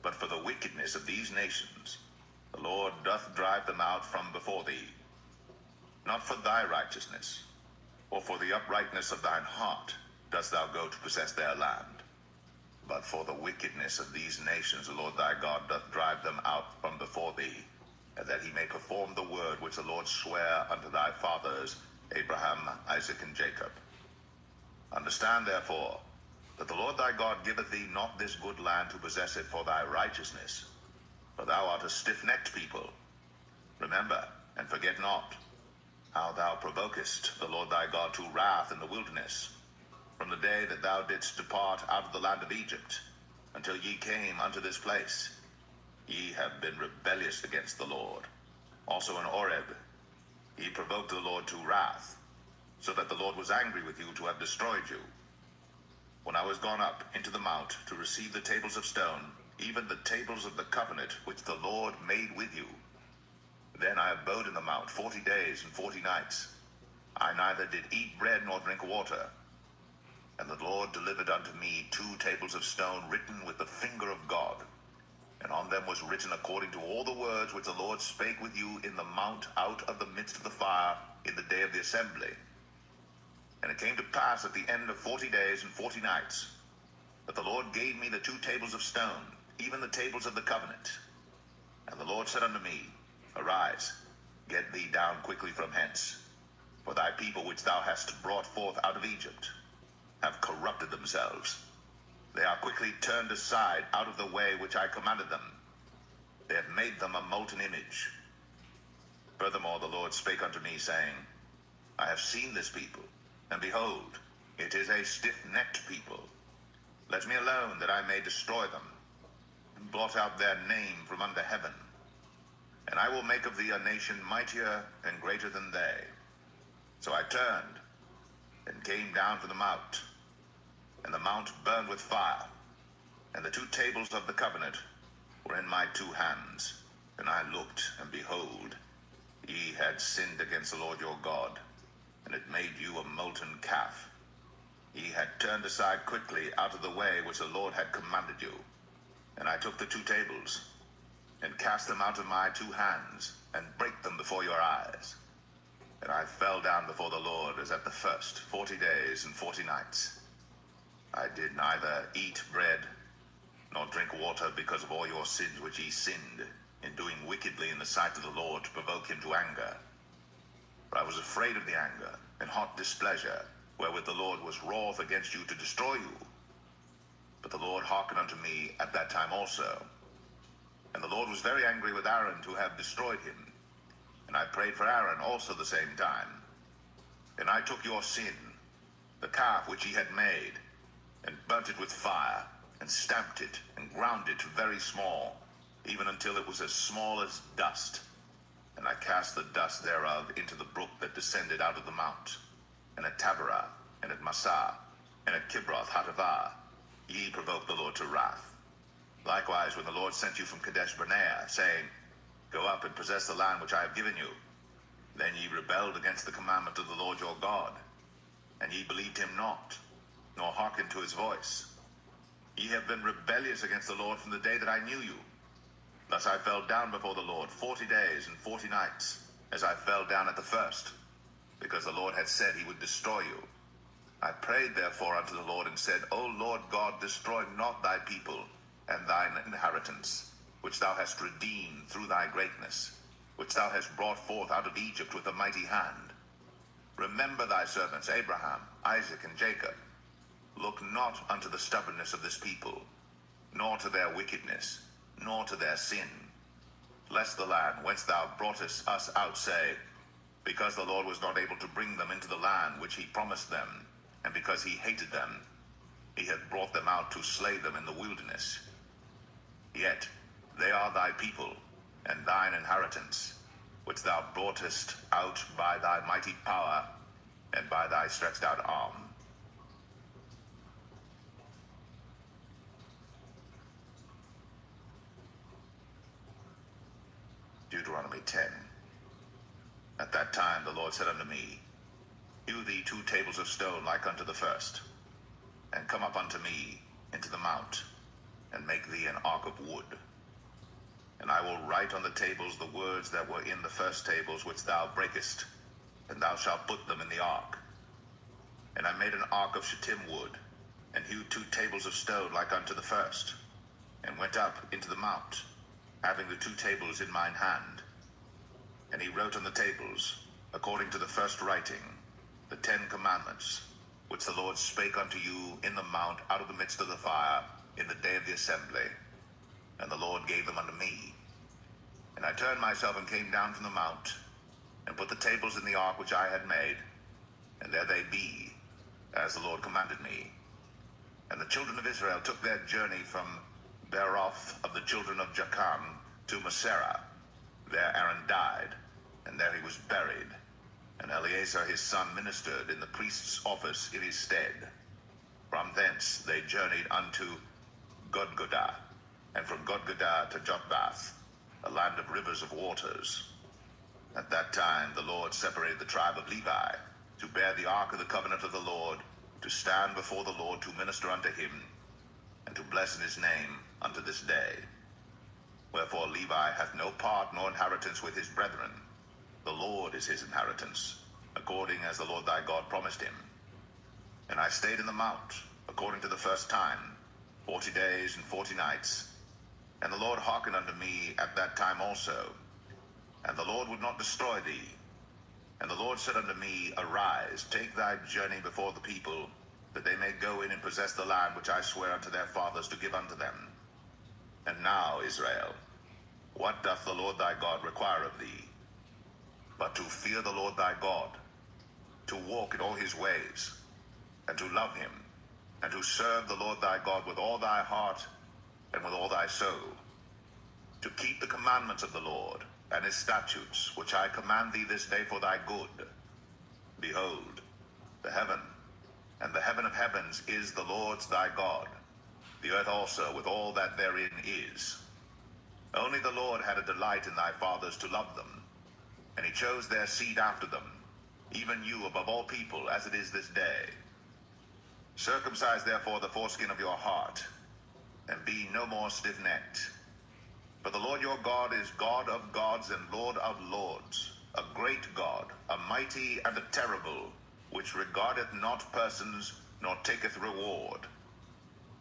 But for the wickedness of these nations, the Lord doth drive them out from before thee. Not for thy righteousness, or for the uprightness of thine heart, dost thou go to possess their land. But for the wickedness of these nations the Lord thy God doth drive them out from before thee, and that he may perform the word which the Lord sware unto thy fathers, Abraham, Isaac, and Jacob. Understand therefore that the Lord thy God giveth thee not this good land to possess it for thy righteousness, for thou art a stiff-necked people. Remember, and forget not, how thou provokest the Lord thy God to wrath in the wilderness, from the day that thou didst depart out of the land of Egypt, until ye came unto this place. Ye have been rebellious against the Lord. Also in Oreb ye provoked the Lord to wrath, so that the Lord was angry with you to have destroyed you. When I was gone up into the mount to receive the tables of stone, even the tables of the covenant which the Lord made with you, then I abode in the mount 40 days and 40 nights. I neither did eat bread nor drink water. And the Lord delivered unto me 2 tables of stone written with the finger of God, and on them was written according to all the words which the Lord spake with you in the mount out of the midst of the fire in the day of the assembly. And it came to pass at the end of 40 days and 40 nights, that the Lord gave me the 2 tables of stone, even the tables of the covenant. And the Lord said unto me, Arise, get thee down quickly from hence, for thy people which thou hast brought forth out of Egypt have corrupted themselves. They are quickly turned aside out of the way which I commanded them. They have made them a molten image. Furthermore the Lord spake unto me, saying, I have seen this people, and behold, it is a stiff-necked people. Let me alone, that I may destroy them, and blot out their name from under heaven. And I will make of thee a nation mightier and greater than they. So I turned, and came down from the mount, and the mount burned with fire, and the 2 tables of the covenant were in my 2 hands. And I looked, and behold, ye had sinned against the Lord your God, and had made you a molten calf. Ye had turned aside quickly out of the way which the Lord had commanded you. And I took the 2 tables, and cast them out of my 2 hands, and brake them before your eyes. And I fell down before the Lord as at the first 40 days and 40 nights. I did neither eat bread nor drink water because of all your sins which ye sinned in doing wickedly in the sight of the Lord to provoke him to anger. For I was afraid of the anger and hot displeasure wherewith the Lord was wroth against you to destroy you. But the Lord hearkened unto me at that time also. And the Lord was very angry with Aaron to have destroyed him. And I prayed for Aaron also the same time. And I took your sin, the calf which ye had made, and burnt it with fire, and stamped it, and ground it very small, even until it was as small as dust. And I cast the dust thereof into the brook that descended out of the mount. And at Taberah, and at Massah, and at Kibroth Hattaavah, ye provoked the Lord to wrath. Likewise, when the Lord sent you from Kadesh Barnea, saying, Go up and possess the land which I have given you, Then ye rebelled against the commandment of the Lord your God, and ye believed him not, nor hearkened to his voice. Ye have been rebellious against the Lord from the day that I knew you. Thus I fell down before the Lord 40 days and 40 nights, as I fell down at the first, because the Lord had said he would destroy you. I prayed therefore unto the Lord, and said, O Lord God, destroy not thy people and thine inheritance, which thou hast redeemed through thy greatness, which thou hast brought forth out of Egypt with a mighty hand. Remember thy servants Abraham, Isaac, and Jacob. Look not unto the stubbornness of this people, nor to their wickedness, nor to their sin, lest the land whence thou broughtest us out say, because the Lord was not able to bring them into the land which he promised them, and because he hated them, he hath brought them out to slay them in the wilderness. Yet they are thy people, and thine inheritance, which thou broughtest out by thy mighty power, and by thy stretched out arm. Deuteronomy 10. At that time the Lord said unto me, Hew thee 2 tables of stone like unto the first, and come up unto me into the mount, and make thee an ark of wood. And I will write on the tables the words that were in the first tables which thou breakest, and thou shalt put them in the ark. And I made an ark of shittim wood, and hewed 2 tables of stone like unto the first, and went up into the mount, having the 2 tables in mine hand. And he wrote on the tables, according to the first writing, the 10 commandments, which the Lord spake unto you in the mount out of the midst of the fire, in the day of the assembly. And the Lord gave them unto me. And I turned myself and came down from the mount, and put the tables in the ark which I had made, and there they be, as the Lord commanded me. And the children of Israel took their journey from Beeroth of the children of Jachan to Moserah. There Aaron died, and there he was buried. And Eleazar his son ministered in the priest's office in his stead. From thence they journeyed unto Godgodah, and from Godgodah to Jotbath, a land of rivers of waters. At that time the Lord separated the tribe of Levi, to bear the ark of the covenant of the Lord, to stand before the Lord to minister unto him, and to bless in his name unto this day. Wherefore Levi hath no part nor inheritance with his brethren. The Lord is his inheritance, according as the Lord thy God promised him. And I stayed in the mount, according to the first time, 40 days and 40 nights. And the Lord hearkened unto me at that time also. And the Lord would not destroy thee. And the Lord said unto me, Arise, take thy journey before the people, that they may go in and possess the land which I swear unto their fathers to give unto them. And now, Israel, what doth the Lord thy God require of thee? But to fear the Lord thy God, to walk in all his ways, and to love him, and to serve the Lord thy God with all thy heart and with all thy soul, to keep the commandments of the Lord and his statutes, which I command thee this day for thy good. Behold, the heaven and the heaven of heavens is the Lord's thy God, the earth also with all that therein is. Only the Lord had a delight in thy fathers to love them, and he chose their seed after them, even you above all people, as it is this day. Circumcise therefore the foreskin of your heart, and be no more stiff-necked. For the Lord your God is God of gods and Lord of lords, a great God, a mighty and a terrible, which regardeth not persons, nor taketh reward.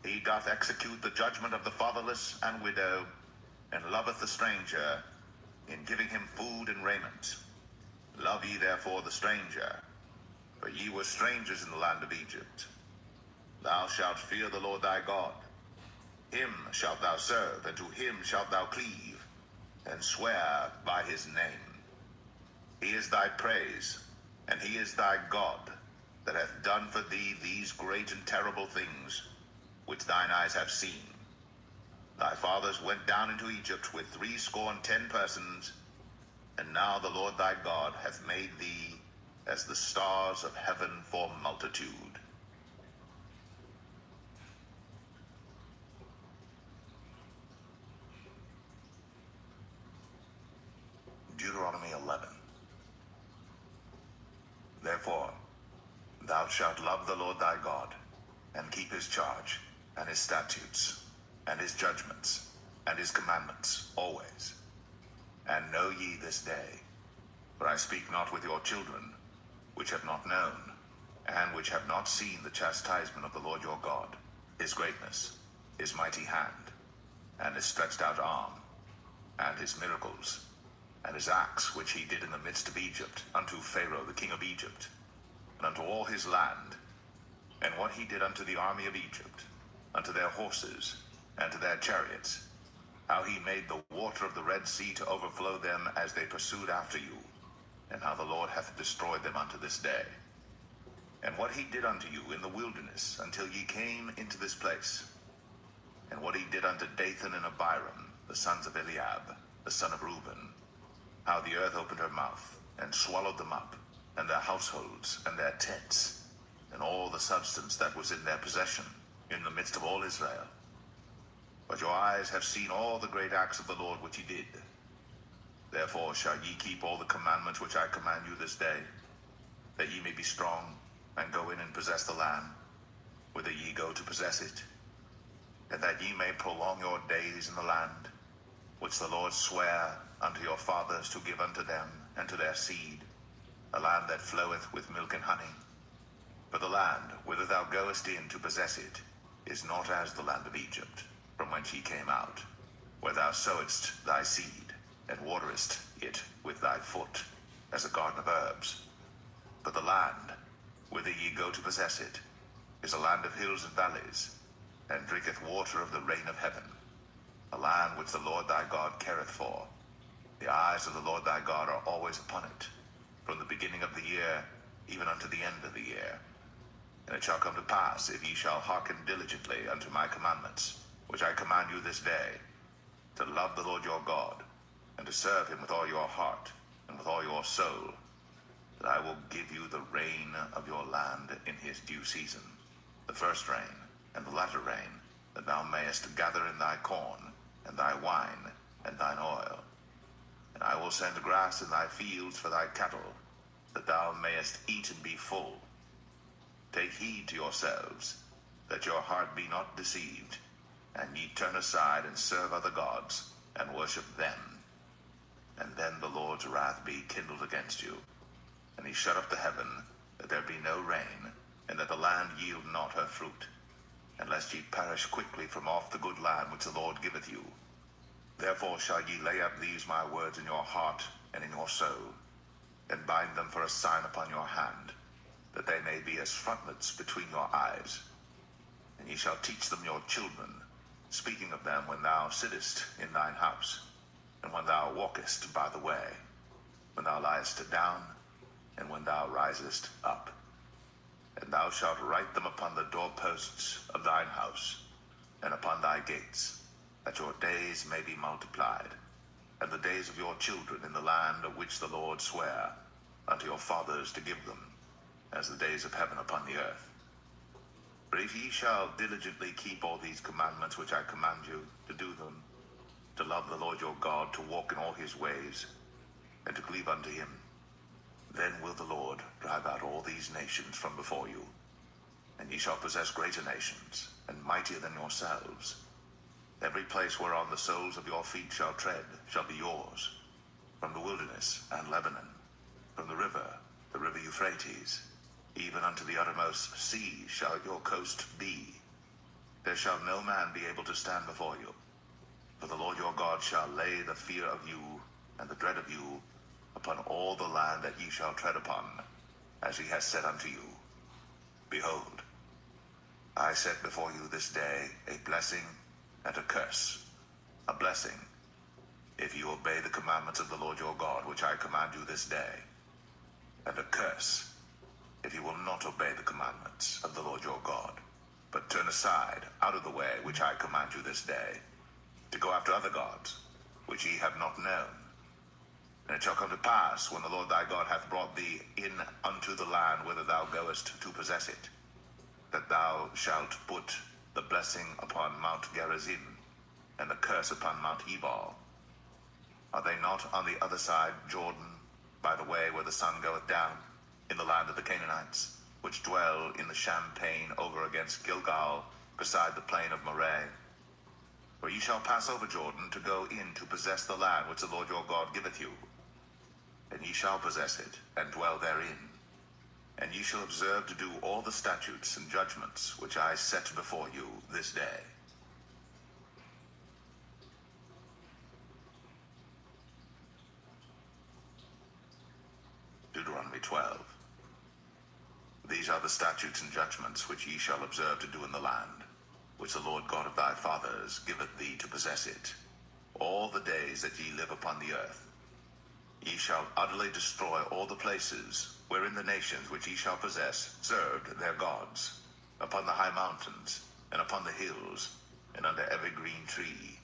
He doth execute the judgment of the fatherless and widow, and loveth the stranger, in giving him food and raiment. Love ye therefore the stranger, for ye were strangers in the land of Egypt. Thou shalt fear the Lord thy God. Him shalt thou serve, and to him shalt thou cleave, and swear by his name. He is thy praise, and he is thy God, that hath done for thee these great and terrible things, which thine eyes have seen. Thy fathers went down into Egypt with 70 persons, and now the Lord thy God hath made thee as the stars of heaven for multitude. Deuteronomy 11. shalt love the Lord thy God, and keep his charge, and his statutes, and his judgments, and his commandments always. And know ye this day, for I speak not with your children, which have not known, and which have not seen the chastisement of the Lord your God, his greatness, his mighty hand, and his stretched out arm, and his miracles, and his acts which he did in the midst of Egypt, unto Pharaoh the king of Egypt, and unto all his land, and what he did unto the army of Egypt, unto their horses, and to their chariots, how he made the water of the Red Sea to overflow them as they pursued after you, and how the Lord hath destroyed them unto this day. And what he did unto you in the wilderness, until ye came into this place, and what he did unto Dathan and Abiram, the sons of Eliab, the son of Reuben, how the earth opened her mouth, and swallowed them up, and their households, and their tents, and all the substance that was in their possession, in the midst of all Israel. But your eyes have seen all the great acts of the Lord which he did. Therefore shall ye keep all the commandments which I command you this day, that ye may be strong, and go in and possess the land, whither ye go to possess it, and that ye may prolong your days in the land, which the Lord sware unto your fathers to give unto them and to their seed, a land that floweth with milk and honey. For the land whither thou goest in to possess it is not as the land of Egypt, from whence ye came out, where thou sowedst thy seed, and waterest it with thy foot, as a garden of herbs. But the land whither ye go to possess it is a land of hills and valleys, and drinketh water of the rain of heaven, a land which the Lord thy God careth for. The eyes of the Lord thy God are always upon it, from the beginning of the year even unto the end of the year. And it shall come to pass, if ye shall hearken diligently unto my commandments, which I command you this day, to love the Lord your God, and to serve him with all your heart, and with all your soul, that I will give you the rain of your land in his due season, the first rain, and the latter rain, that thou mayest gather in thy corn, and thy wine, and thine oil. And I will send grass in thy fields for thy cattle, that thou mayest eat and be full. Take heed to yourselves, that your heart be not deceived, and ye turn aside and serve other gods, and worship them. And then the Lord's wrath be kindled against you, and he shut up the heaven, that there be no rain, and that the land yield not her fruit, unless ye perish quickly from off the good land which the Lord giveth you. Therefore shall ye lay up these my words in your heart and in your soul, and bind them for a sign upon your hand, that they may be as frontlets between your eyes. And ye shall teach them your children, speaking of them when thou sittest in thine house, and when thou walkest by the way, when thou liest down, and when thou risest up. And thou shalt write them upon the doorposts of thine house, and upon thy gates, that your days may be multiplied, and the days of your children in the land of which the Lord sware unto your fathers to give them, as the days of heaven upon the earth. For if ye shall diligently keep all these commandments which I command you, to do them, to love the Lord your God, to walk in all his ways, and to cleave unto him, then will the Lord drive out all these nations from before you, and ye shall possess greater nations, and mightier than yourselves. Every place whereon the soles of your feet shall tread shall be yours, from the wilderness and Lebanon, from the river Euphrates, even unto the uttermost sea shall your coast be. There shall no man be able to stand before you. For the Lord your God shall lay the fear of you and the dread of you upon all the land that ye shall tread upon, as he has said unto you. Behold, I set before you this day a blessing and a curse. A blessing, if you obey the commandments of the Lord your God, which I command you this day, and a curse, if you will not obey the commandments of the Lord your God, but turn aside out of the way which I command you this day, to go after other gods, which ye have not known. And it shall come to pass, when the Lord thy God hath brought thee in unto the land whither thou goest to possess it, that thou shalt put the blessing upon Mount Gerizim, and the curse upon Mount Ebal. Are they not on the other side Jordan, by the way where the sun goeth down, in the land of the Canaanites? which dwell in the champaign over against Gilgal, beside the plain of Moreh. For ye shall pass over Jordan to go in to possess the land which the Lord your God giveth you. And ye shall possess it, and dwell therein. And ye shall observe to do all the statutes and judgments which I set before you this day. Deuteronomy 12. These are the statutes and judgments which ye shall observe to do in the land, which the Lord God of thy fathers giveth thee to possess it, all the days that ye live upon the earth. Ye shall utterly destroy all the places wherein the nations which ye shall possess served their gods, upon the high mountains, and upon the hills, and under every green tree.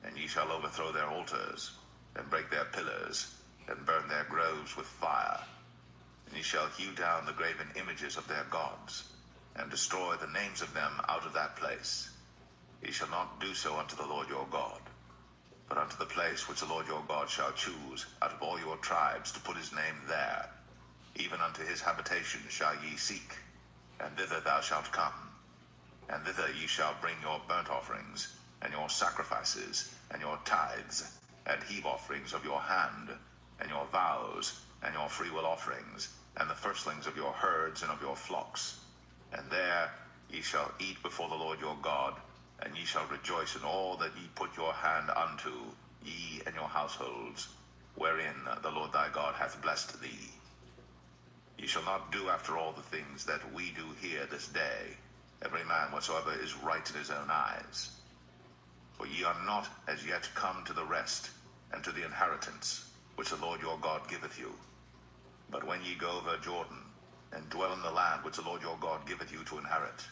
And ye shall overthrow their altars, and break their pillars, and burn their groves with fire. And ye shall hew down the graven images of their gods, and destroy the names of them out of that place. Ye shall not do so unto the Lord your God, but unto the place which the Lord your God shall choose out of all your tribes to put his name there, even unto his habitation shall ye seek, and thither thou shalt come. And thither ye shall bring your burnt offerings, and your sacrifices, and your tithes, and heave offerings of your hand, and your vows, and your freewill offerings, and the firstlings of your herds and of your flocks. And there ye shall eat before the Lord your God, and ye shall rejoice in all that ye put your hand unto, ye and your households, wherein the Lord thy God hath blessed thee. Ye shall not do after all the things that we do here this day, every man whatsoever is right in his own eyes. For ye are not as yet come to the rest, and to the inheritance, which the Lord your God giveth you. But when ye go over Jordan, and dwell in the land which the Lord your God giveth you to inherit,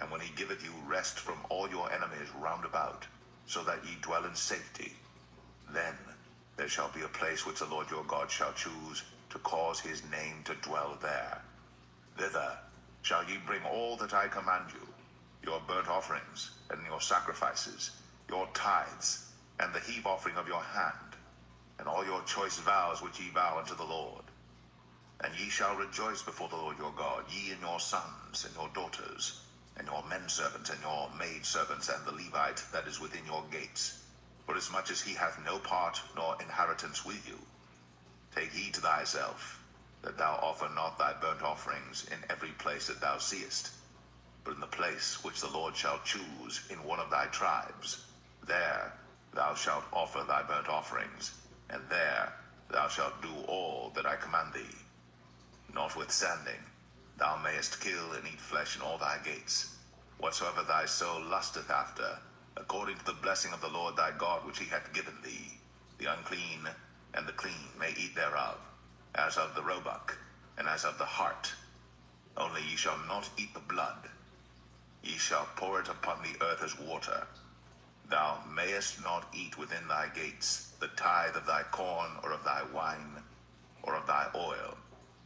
and when he giveth you rest from all your enemies round about, so that ye dwell in safety, then there shall be a place which the Lord your God shall choose to cause his name to dwell there. Thither shall ye bring all that I command you, your burnt offerings, and your sacrifices, your tithes, and the heave offering of your hand, and all your choice vows which ye vow unto the Lord. And ye shall rejoice before the Lord your God, ye and your sons, and your daughters, and your menservants, and your maidservants, and the Levite that is within your gates, forasmuch as he hath no part nor inheritance with you. Take heed to thyself, that thou offer not thy burnt offerings in every place that thou seest, but in the place which the Lord shall choose in one of thy tribes. There thou shalt offer thy burnt offerings, and there thou shalt do all that I command thee. Notwithstanding, thou mayest kill and eat flesh in all thy gates, whatsoever thy soul lusteth after, according to the blessing of the Lord thy God which he hath given thee. The unclean and the clean may eat thereof, as of the roebuck, and as of the hart. Only ye shall not eat the blood. Ye shall pour it upon the earth as water. Thou mayest not eat within thy gates the tithe of thy corn, or of thy wine, or of thy oil,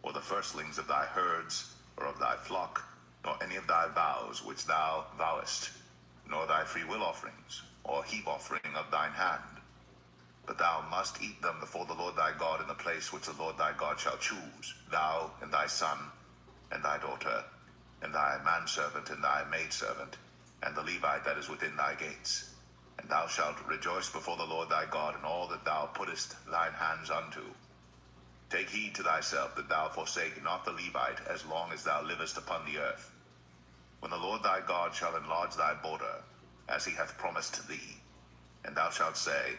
or the firstlings of thy herds, or of thy flock, nor any of thy vows which thou vowest, nor thy freewill offerings, or heave offering of thine hand. But thou must eat them before the Lord thy God in the place which the Lord thy God shall choose, thou and thy son, and thy daughter, and thy manservant, and thy maidservant, and the Levite that is within thy gates. And thou shalt rejoice before the Lord thy God in all that thou puttest thine hands unto. Take heed to thyself that thou forsake not the Levite as long as thou livest upon the earth. When the Lord thy God shall enlarge thy border, as he hath promised thee, and thou shalt say,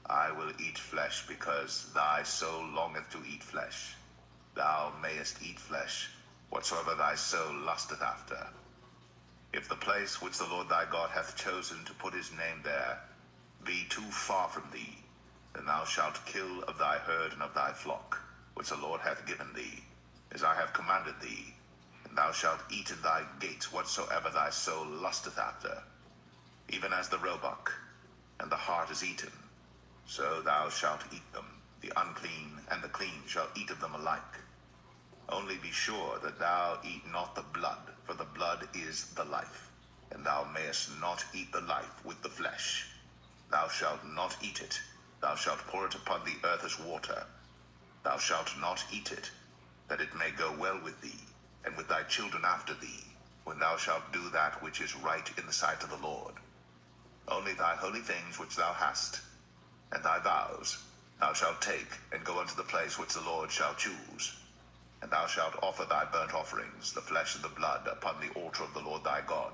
I will eat flesh, because thy soul longeth to eat flesh. Thou mayest eat flesh, whatsoever thy soul lusteth after. If the place which the Lord thy God hath chosen to put his name there be too far from thee, then thou shalt kill of thy herd and of thy flock, which the Lord hath given thee, as I have commanded thee, and thou shalt eat in thy gates whatsoever thy soul lusteth after, even as the roebuck and the hart is eaten, so thou shalt eat them. The unclean and the clean shall eat of them alike. Only be sure that thou eat not the blood, for the blood is the life, and thou mayest not eat the life with the flesh. Thou shalt not eat it. Thou shalt pour it upon the earth as water. Thou shalt not eat it, that it may go well with thee, and with thy children after thee, when thou shalt do that which is right in the sight of the Lord. Only thy holy things which thou hast, and thy vows, thou shalt take, and go unto the place which the Lord shall choose. And thou shalt offer thy burnt offerings, the flesh and the blood, upon the altar of the Lord thy God.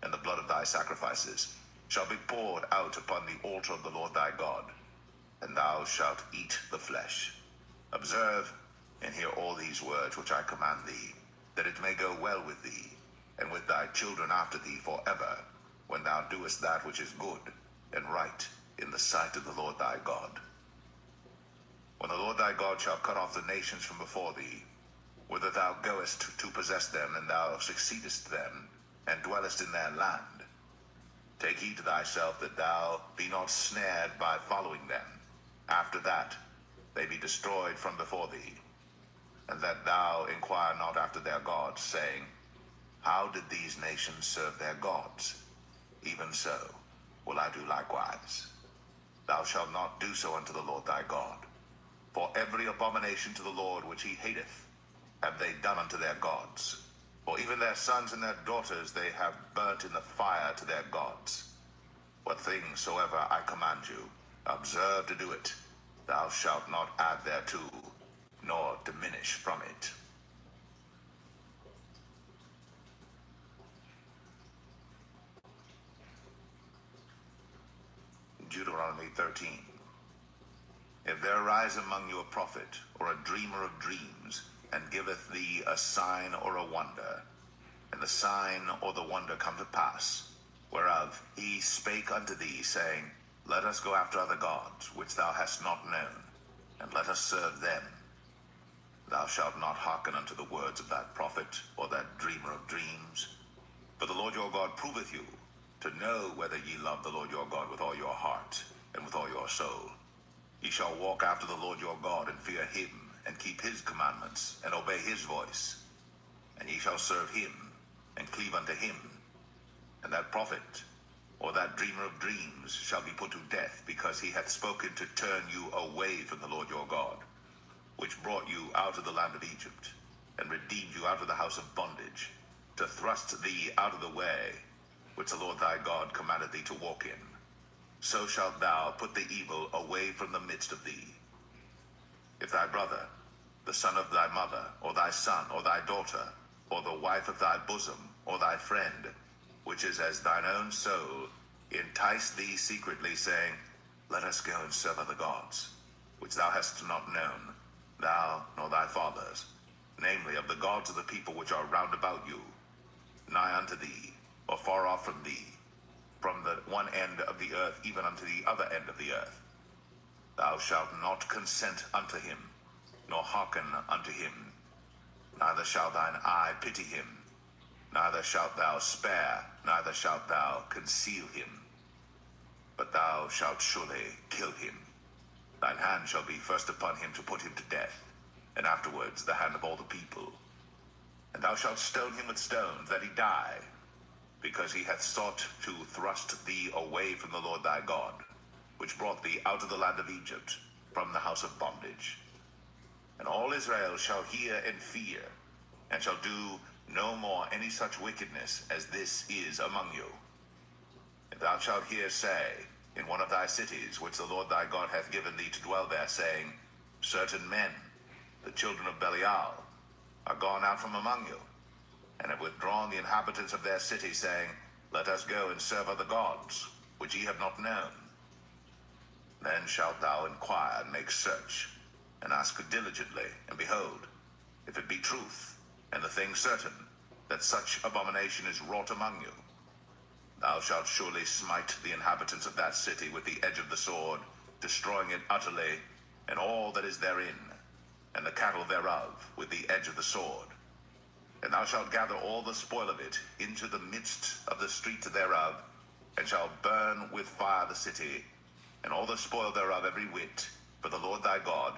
And the blood of thy sacrifices shall be poured out upon the altar of the Lord thy God. And thou shalt eat the flesh. Observe and hear all these words which I command thee, that it may go well with thee, and with thy children after thee forever, when thou doest that which is good and right in the sight of the Lord thy God. When the Lord thy God shall cut off the nations from before thee, whither thou goest to possess them, and thou succeedest them, and dwellest in their land, take heed to thyself that thou be not snared by following them, after that they be destroyed from before thee, and that thou inquire not after their gods, saying, how did these nations serve their gods? Even so will I do likewise. Thou shalt not do so unto the Lord thy God. For every abomination to the Lord which he hateth have they done unto their gods. For even their sons and their daughters they have burnt in the fire to their gods. What things soever I command you, observe to do it. Thou shalt not add thereto, nor diminish from it. Deuteronomy 13. If there arise among you a prophet, or a dreamer of dreams, and giveth thee a sign or a wonder, and the sign or the wonder come to pass, whereof he spake unto thee, saying, let us go after other gods, which thou hast not known, and let us serve them. Thou shalt not hearken unto the words of that prophet, or that dreamer of dreams. For the Lord your God proveth you, to know whether ye love the Lord your God with all your heart, and with all your soul. Ye shall walk after the Lord your God, and fear him, and keep his commandments, and obey his voice. And ye shall serve him, and cleave unto him. And that prophet, or that dreamer of dreams, shall be put to death, because he hath spoken to turn you away from the Lord your God, which brought you out of the land of Egypt, and redeemed you out of the house of bondage, to thrust thee out of the way, which the Lord thy God commanded thee to walk in. So shalt thou put the evil away from the midst of thee. If thy brother, the son of thy mother, or thy son, or thy daughter, or the wife of thy bosom, or thy friend, which is as thine own soul, entice thee secretly, saying, let us go and serve other gods, which thou hast not known, thou nor thy fathers, namely of the gods of the people which are round about you, nigh unto thee, or far off from thee, from the one end of the earth even unto the other end of the earth. Thou shalt not consent unto him, nor hearken unto him, neither shall thine eye pity him, neither shalt thou spare, neither shalt thou conceal him, but thou shalt surely kill him. Thine hand shall be first upon him to put him to death, and afterwards the hand of all the people. And thou shalt stone him with stones, that he die, because he hath sought to thrust thee away from the Lord thy God, which brought thee out of the land of Egypt, from the house of bondage. And all Israel shall hear and fear, and shall do no more any such wickedness as this is among you. If thou shalt hear say, in one of thy cities, which the Lord thy God hath given thee to dwell there, saying, certain men, the children of Belial, are gone out from among you, and have withdrawn the inhabitants of their city, saying, let us go and serve other gods, which ye have not known. Then shalt thou inquire and make search, and ask diligently, and behold, if it be truth, and the thing certain, that such abomination is wrought among you, thou shalt surely smite the inhabitants of that city with the edge of the sword, destroying it utterly, and all that is therein, and the cattle thereof, with the edge of the sword. And thou shalt gather all the spoil of it into the midst of the street thereof, and shalt burn with fire the city, and all the spoil thereof every whit, for the Lord thy God,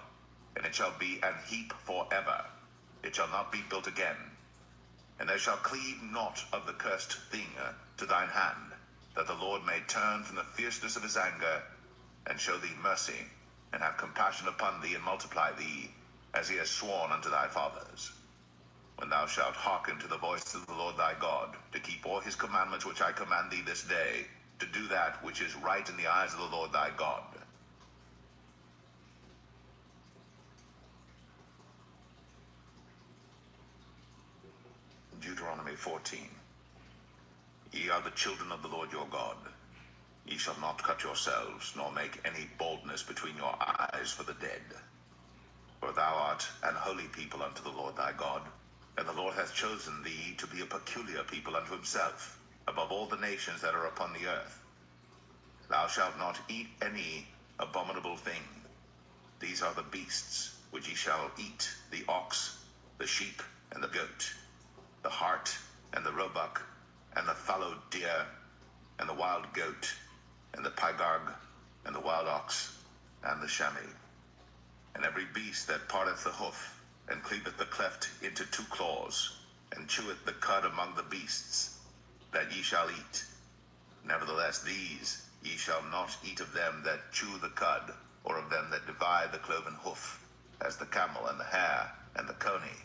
and it shall be an heap forever. It shall not be built again. And there shall cleave naught of the cursed thing to thine hand, that the Lord may turn from the fierceness of his anger, and show thee mercy, and have compassion upon thee, and multiply thee, as he has sworn unto thy fathers. when thou shalt hearken to the voice of the Lord thy God, to keep all his commandments which I command thee this day, to do that which is right in the eyes of the Lord thy God. Deuteronomy 14. Ye are the children of the Lord your God. Ye shall not cut yourselves, nor make any baldness between your eyes for the dead. For thou art an holy people unto the Lord thy God, and the Lord hath chosen thee to be a peculiar people unto himself, above all the nations that are upon the earth. Thou shalt not eat any abominable thing. These are the beasts which ye shall eat, the ox, the sheep, and the goat, the hart, and the roebuck, and the fallow deer, and the wild goat, and the pygarg, and the wild ox, and the chamois, and every beast that parteth the hoof, and cleaveth the cleft into two claws, and cheweth the cud among the beasts, that ye shall eat. Nevertheless these ye shall not eat of them that chew the cud, or of them that divide the cloven hoof, as the camel, and the hare, and the coney.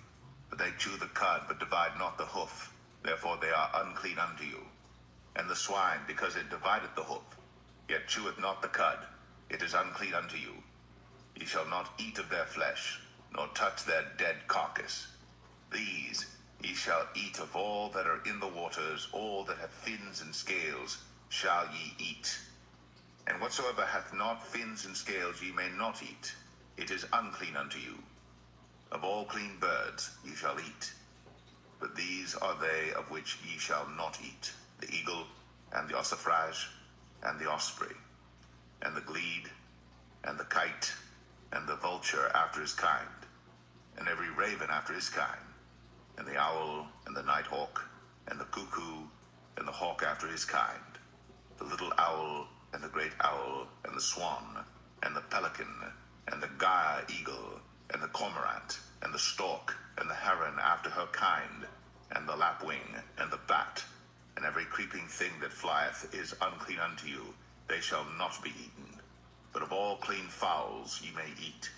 For they chew the cud, but divide not the hoof, therefore they are unclean unto you. And the swine, because it divideth the hoof, yet cheweth not the cud, it is unclean unto you. Ye shall not eat of their flesh, nor touch their dead carcass. These ye shall eat of all that are in the waters, all that have fins and scales shall ye eat. And whatsoever hath not fins and scales ye may not eat, it is unclean unto you. Of all clean birds ye shall eat. But these are they of which ye shall not eat: the eagle, and the ossifrage, and the osprey, and the glede, and the kite, and the vulture after his kind, and every raven after his kind, and the owl, and the nighthawk, and the cuckoo, and the hawk after his kind, the little owl, and the great owl, and the swan, and the pelican, and the gyre-eagle, and the cormorant, and the stork, and the heron after her kind, and the lapwing, and the bat, and every creeping thing that flieth is unclean unto you, they shall not be eaten. But of all clean fowls ye may eat.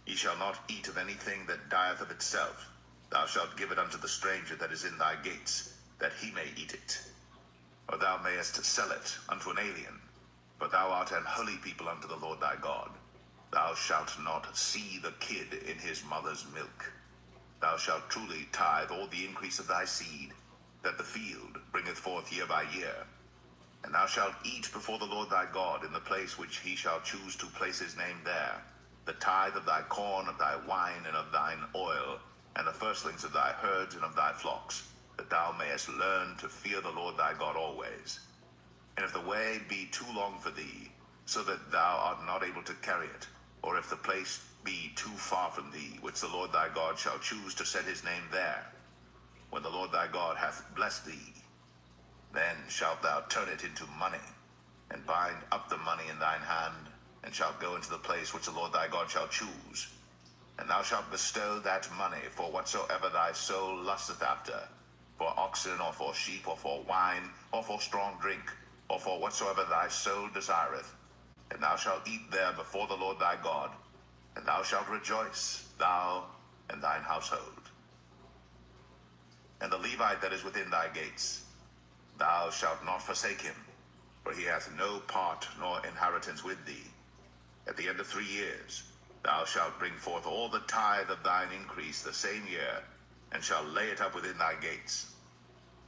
Ye shall not eat of anything that dieth of itself. Thou shalt give it unto the stranger that is in thy gates, that he may eat it. Or thou mayest sell it unto an alien. For thou art an holy people unto the Lord thy God. Thou shalt not see the kid in his mother's milk. Thou shalt truly tithe all the increase of thy seed, that the field bringeth forth year by year. And thou shalt eat before the Lord thy God in the place which he shall choose to place his name there, the tithe of thy corn, of thy wine, and of thine oil, and the firstlings of thy herds and of thy flocks, that thou mayest learn to fear the Lord thy God always. And if the way be too long for thee, so that thou art not able to carry it, or if the place be too far from thee, which the Lord thy God shall choose to set his name there, when the Lord thy God hath blessed thee, then shalt thou turn it into money, and bind up the money in thine hand, and shalt go into the place which the Lord thy God shall choose. And thou shalt bestow that money for whatsoever thy soul lusteth after, for oxen, or for sheep, or for wine, or for strong drink, or for whatsoever thy soul desireth. And thou shalt eat there before the Lord thy God, and thou shalt rejoice, thou and thine household. And the Levite that is within thy gates, thou shalt not forsake him, for he hath no part nor inheritance with thee. At the end of 3 years thou shalt bring forth all the tithe of thine increase the same year, and shalt lay it up within thy gates.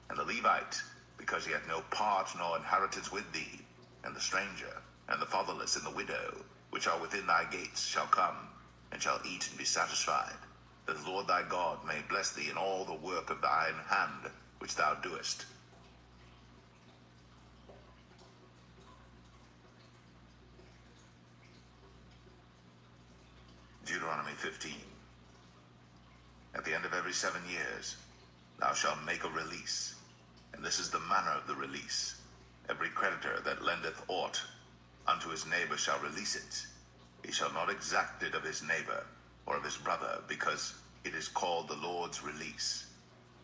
And the Levite, because he hath no part nor inheritance with thee, and the stranger, and the fatherless, and the widow, which are within thy gates, shall come, and shall eat and be satisfied, that the Lord thy God may bless thee in all the work of thine hand which thou doest. Deuteronomy 15. At the end of every 7 years thou shalt make a release, and this is the manner of the release. Every creditor that lendeth aught unto his neighbor shall release it. He shall not exact it of his neighbor, or of his brother, because it is called the Lord's release.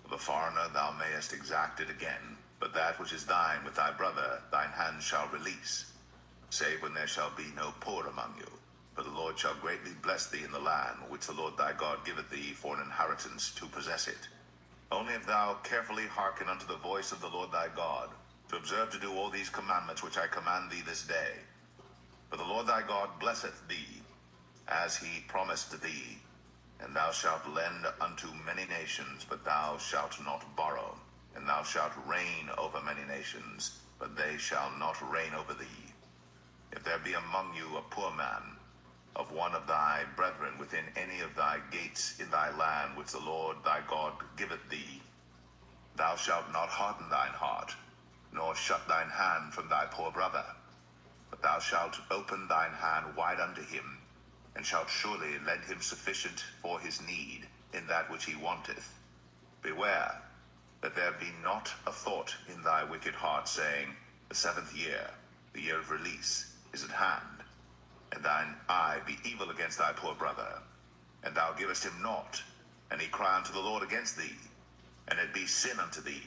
Of a foreigner thou mayest exact it again, but that which is thine with thy brother thine hand shall release, save when there shall be no poor among you. For the Lord shall greatly bless thee in the land which the Lord thy God giveth thee for an inheritance to possess it. Only if thou carefully hearken unto the voice of the Lord thy God, to observe to do all these commandments which I command thee this day. For the Lord thy God blesseth thee, as he promised thee, and thou shalt lend unto many nations, but thou shalt not borrow. And thou shalt reign over many nations, but they shall not reign over thee. If there be among you a poor man, of one of thy brethren within any of thy gates in thy land which the Lord thy God giveth thee, thou shalt not harden thine heart, nor shut thine hand from thy poor brother, but thou shalt open thine hand wide unto him, and shalt surely lend him sufficient for his need in that which he wanteth. Beware that there be not a thought in thy wicked heart, saying, the 7th year, the year of release, is at hand, and thine eye be evil against thy poor brother, and thou givest him naught, and he cry unto the Lord against thee, and it be sin unto thee.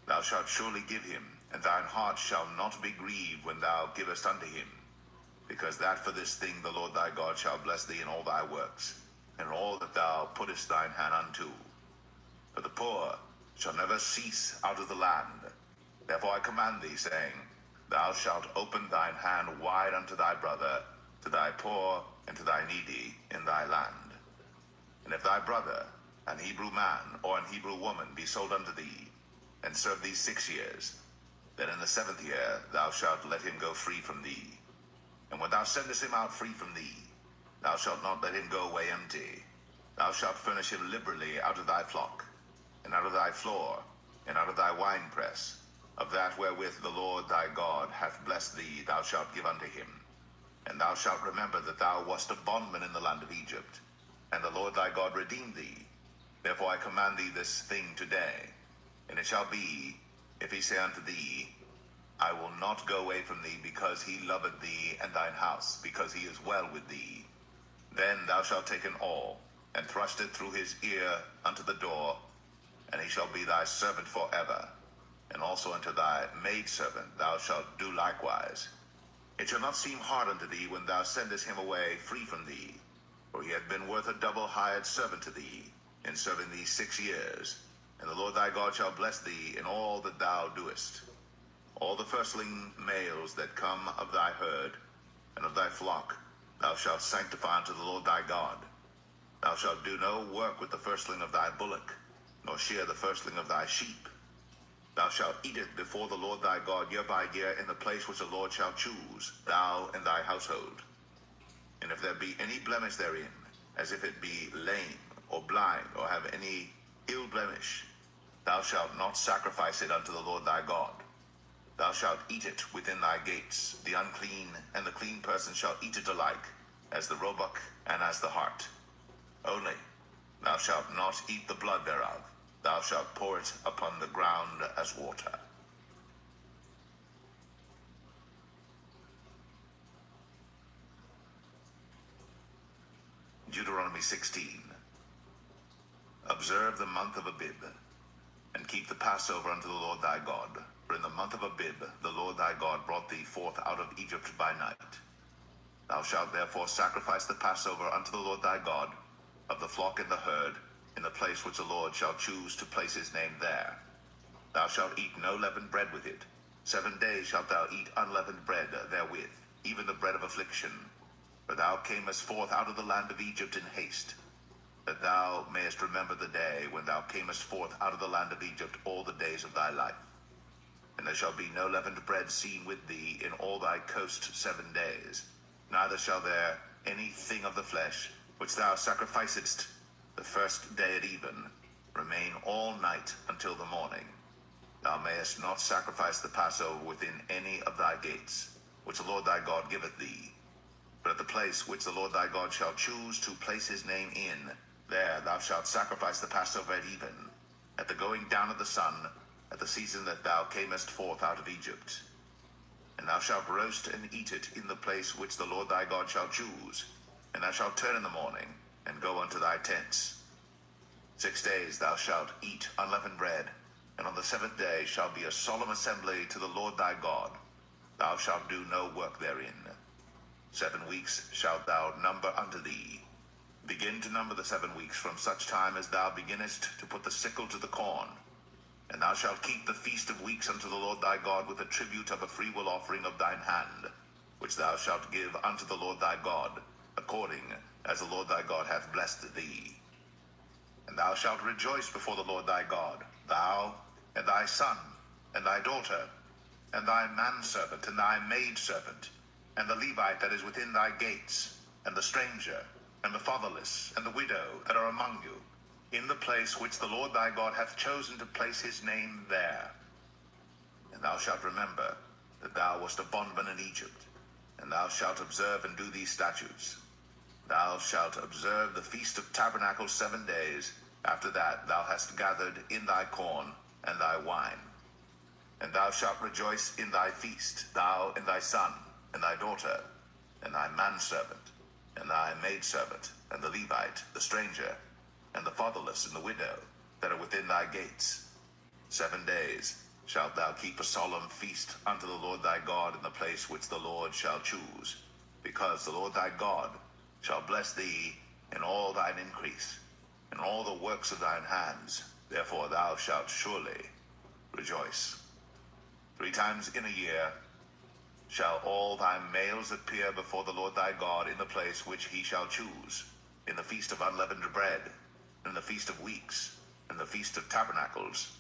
Thou shalt surely give him, and thine heart shall not be grieved when thou givest unto him, because that for this thing the Lord thy God shall bless thee in all thy works, and all that thou puttest thine hand unto. For the poor shall never cease out of the land. Therefore I command thee, saying, thou shalt open thine hand wide unto thy brother, to thy poor, and to thy needy in thy land. And if thy brother, an Hebrew man or an Hebrew woman, be sold unto thee, and serve thee 6 years, then in the 7th year thou shalt let him go free from thee. And when thou sendest him out free from thee, thou shalt not let him go away empty. Thou shalt furnish him liberally out of thy flock, and out of thy floor, and out of thy winepress. Of that wherewith the Lord thy God hath blessed thee, thou shalt give unto him. And thou shalt remember that thou wast a bondman in the land of Egypt, and the Lord thy God redeemed thee. Therefore I command thee this thing today. And it shall be, if he say unto thee, I will not go away from thee, because he loveth thee and thine house, because he is well with thee, then thou shalt take an awl, and thrust it through his ear unto the door, and he shall be thy servant forever. And also unto thy maidservant thou shalt do likewise. It shall not seem hard unto thee when thou sendest him away free from thee, for he hath been worth a double hired servant to thee, in serving thee 6 years. And the Lord thy God shall bless thee in all that thou doest. All the firstling males that come of thy herd and of thy flock thou shalt sanctify unto the Lord thy God. Thou shalt do no work with the firstling of thy bullock, nor shear the firstling of thy sheep. Thou shalt eat it before the Lord thy God year by year in the place which the Lord shall choose, thou and thy household. And if there be any blemish therein, as if it be lame, or blind, or have any ill blemish, thou shalt not sacrifice it unto the Lord thy God. Thou shalt eat it within thy gates. The unclean and the clean person shall eat it alike, as the roebuck and as the hart. Only thou shalt not eat the blood thereof. Thou shalt pour it upon the ground as water. Deuteronomy 16. Observe the month of Abib, and keep the Passover unto the Lord thy God. For in the month of Abib the Lord thy God brought thee forth out of Egypt by night. Thou shalt therefore sacrifice the Passover unto the Lord thy God, of the flock and the herd, in the place which the Lord shall choose to place his name there. Thou shalt eat no leavened bread with it. 7 days shalt thou eat unleavened bread therewith, even the bread of affliction. For thou camest forth out of the land of Egypt in haste, that thou mayest remember the day when thou camest forth out of the land of Egypt all the days of thy life. And there shall be no leavened bread seen with thee in all thy coast 7 days, neither shall there any thing of the flesh, which thou sacrificedst the first day at even, remain all night until the morning. Thou mayest not sacrifice the Passover within any of thy gates, which the Lord thy God giveth thee. But at the place which the Lord thy God shall choose to place his name in, there thou shalt sacrifice the Passover at even, at the going down of the sun, at the season that thou camest forth out of Egypt. And thou shalt roast and eat it in the place which the Lord thy God shall choose. And thou shalt turn in the morning, and go unto thy tents. 6 days thou shalt eat unleavened bread, and on the 7th day shall be a solemn assembly to the Lord thy God. Thou shalt do no work therein. 7 weeks shalt thou number unto thee. Begin to number the 7 weeks from such time as thou beginnest to put the sickle to the corn. And thou shalt keep the feast of weeks unto the Lord thy God with a tribute of a freewill offering of thine hand, which thou shalt give unto the Lord thy God, according as the Lord thy God hath blessed thee. And thou shalt rejoice before the Lord thy God, thou, and thy son, and thy daughter, and thy manservant, and thy maidservant, and the Levite that is within thy gates, and the stranger, and the fatherless, and the widow that are among you, in the place which the Lord thy God hath chosen to place his name there. And thou shalt remember that thou wast a bondman in Egypt, and thou shalt observe and do these statutes. Thou shalt observe the feast of tabernacles 7 days. After that thou hast gathered in thy corn and thy wine. And thou shalt rejoice in thy feast, thou and thy son, and thy daughter, and thy manservant, and thy maidservant, and the Levite, the stranger, and the fatherless, and the widow, that are within thy gates. 7 days shalt thou keep a solemn feast unto the Lord thy God in the place which the Lord shall choose, because the Lord thy God shall bless thee in all thine increase, in all the works of thine hands. Therefore thou shalt surely rejoice. 3 times in a year shall all thy males appear before the Lord thy God in the place which he shall choose, in the feast of unleavened bread, in the feast of weeks, in the feast of tabernacles,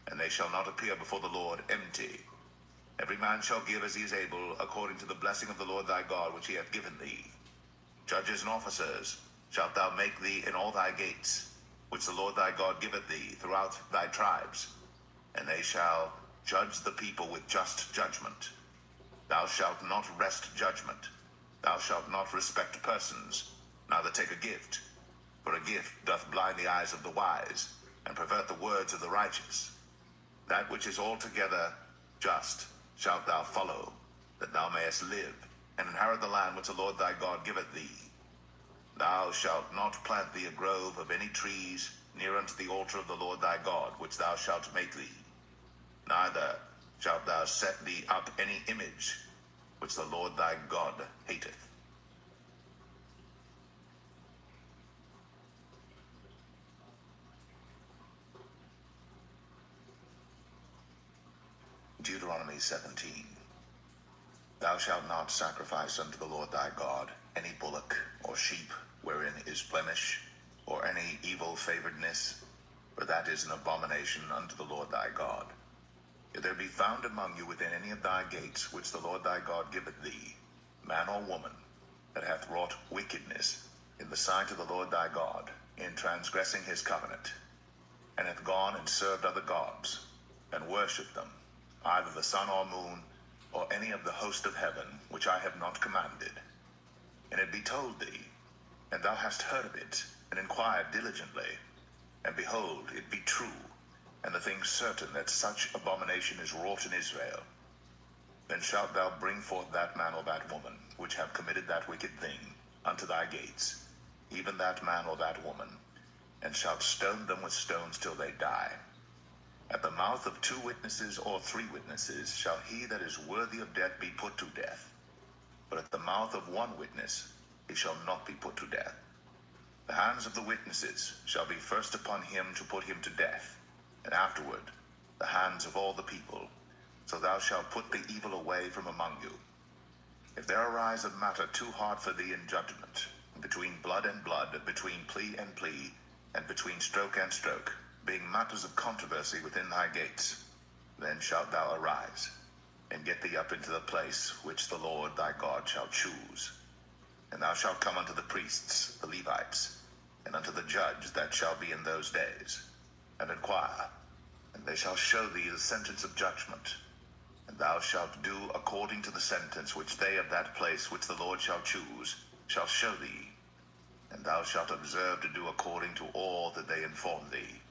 and they shall not appear before the Lord empty. Every man shall give as he is able, according to the blessing of the Lord thy God which he hath given thee. Judges and officers shalt thou make thee in all thy gates, which the Lord thy God giveth thee throughout thy tribes, and they shall judge the people with just judgment. Thou shalt not wrest judgment. Thou shalt not respect persons, neither take a gift, for a gift doth blind the eyes of the wise, and pervert the words of the righteous. That which is altogether just shalt thou follow, that thou mayest live, and inherit the land which the Lord thy God giveth thee. Thou shalt not plant thee a grove of any trees near unto the altar of the Lord thy God, which thou shalt make thee. Neither shalt thou set thee up any image, which the Lord thy God hateth. Deuteronomy 17. Thou shalt not sacrifice unto the Lord thy God any bullock or sheep wherein is blemish, or any evil favoredness, for that is an abomination unto the Lord thy God. If there be found among you within any of thy gates which the Lord thy God giveth thee, man or woman, that hath wrought wickedness in the sight of the Lord thy God, in transgressing his covenant, and hath gone and served other gods, and worshipped them, either the sun or moon, or any of the host of heaven, which I have not commanded, and it be told thee, and thou hast heard of it, and inquired diligently, and behold, it be true, and the thing certain that such abomination is wrought in Israel, then shalt thou bring forth that man or that woman, which have committed that wicked thing, unto thy gates, even that man or that woman, and shalt stone them with stones till they die. At the mouth of 2 witnesses or 3 witnesses shall he that is worthy of death be put to death. But at the mouth of 1 witness he shall not be put to death. The hands of the witnesses shall be first upon him to put him to death, and afterward the hands of all the people. So thou shalt put the evil away from among you. If there arise a matter too hard for thee in judgment, between blood and blood, between plea and plea, and between stroke and stroke, being matters of controversy within thy gates, then shalt thou arise, and get thee up into the place which the Lord thy God shall choose. And thou shalt come unto the priests, the Levites, and unto the judge that shall be in those days, and inquire, and they shall show thee the sentence of judgment. And thou shalt do according to the sentence which they of that place which the Lord shall choose shall show thee. And thou shalt observe to do according to all that they inform thee,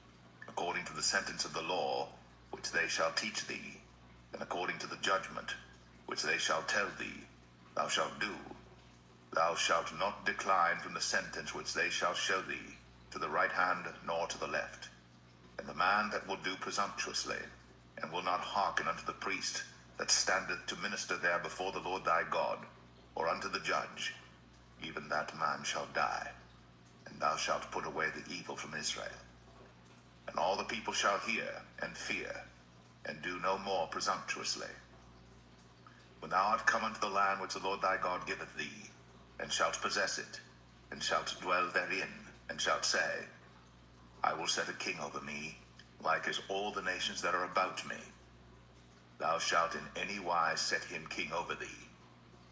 according to the sentence of the law which they shall teach thee, and according to the judgment which they shall tell thee, thou shalt do. Thou shalt not decline from the sentence which they shall show thee, to the right hand nor to the left. And the man that will do presumptuously, and will not hearken unto the priest that standeth to minister there before the Lord thy God, or unto the judge, even that man shall die. thou shalt put away the evil from Israel. And all the people shall hear and fear, and do no more presumptuously. When thou art come unto the land which the Lord thy God giveth thee, and shalt possess it, and shalt dwell therein, and shalt say, I will set a king over me, like as all the nations that are about me. Thou shalt in any wise set him king over thee.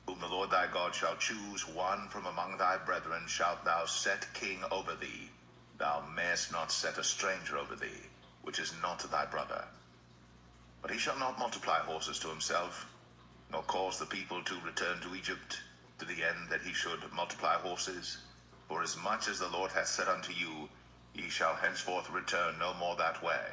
Whom the Lord thy God shall choose, one from among thy brethren shalt thou set king over thee. Thou mayest not set a stranger over thee, which is not thy brother. But he shall not multiply horses to himself, nor cause the people to return to Egypt, to the end that he should multiply horses. For as much as the Lord hath said unto you, ye shall henceforth return no more that way.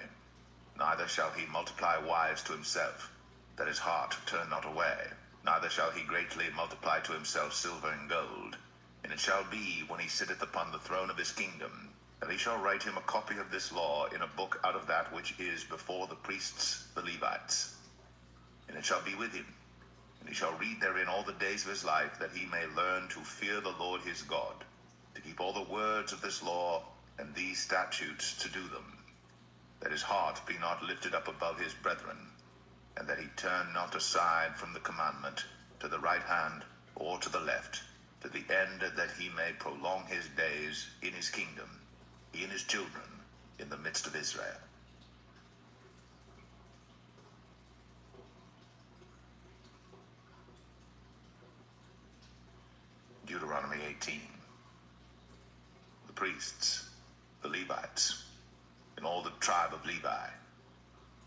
Neither shall he multiply wives to himself, that his heart turn not away. Neither shall he greatly multiply to himself silver and gold. And it shall be, when he sitteth upon the throne of his kingdom, that he shall write him a copy of this law in a book out of that which is before the priests, the Levites. And it shall be with him, and he shall read therein all the days of his life, that he may learn to fear the Lord his God, to keep all the words of this law and these statutes to do them, that his heart be not lifted up above his brethren, and that he turn not aside from the commandment to the right hand or to the left, to the end that he may prolong his days in his kingdom, he and his children in the midst of Israel. Deuteronomy 18. The priests, the Levites, and all the tribe of Levi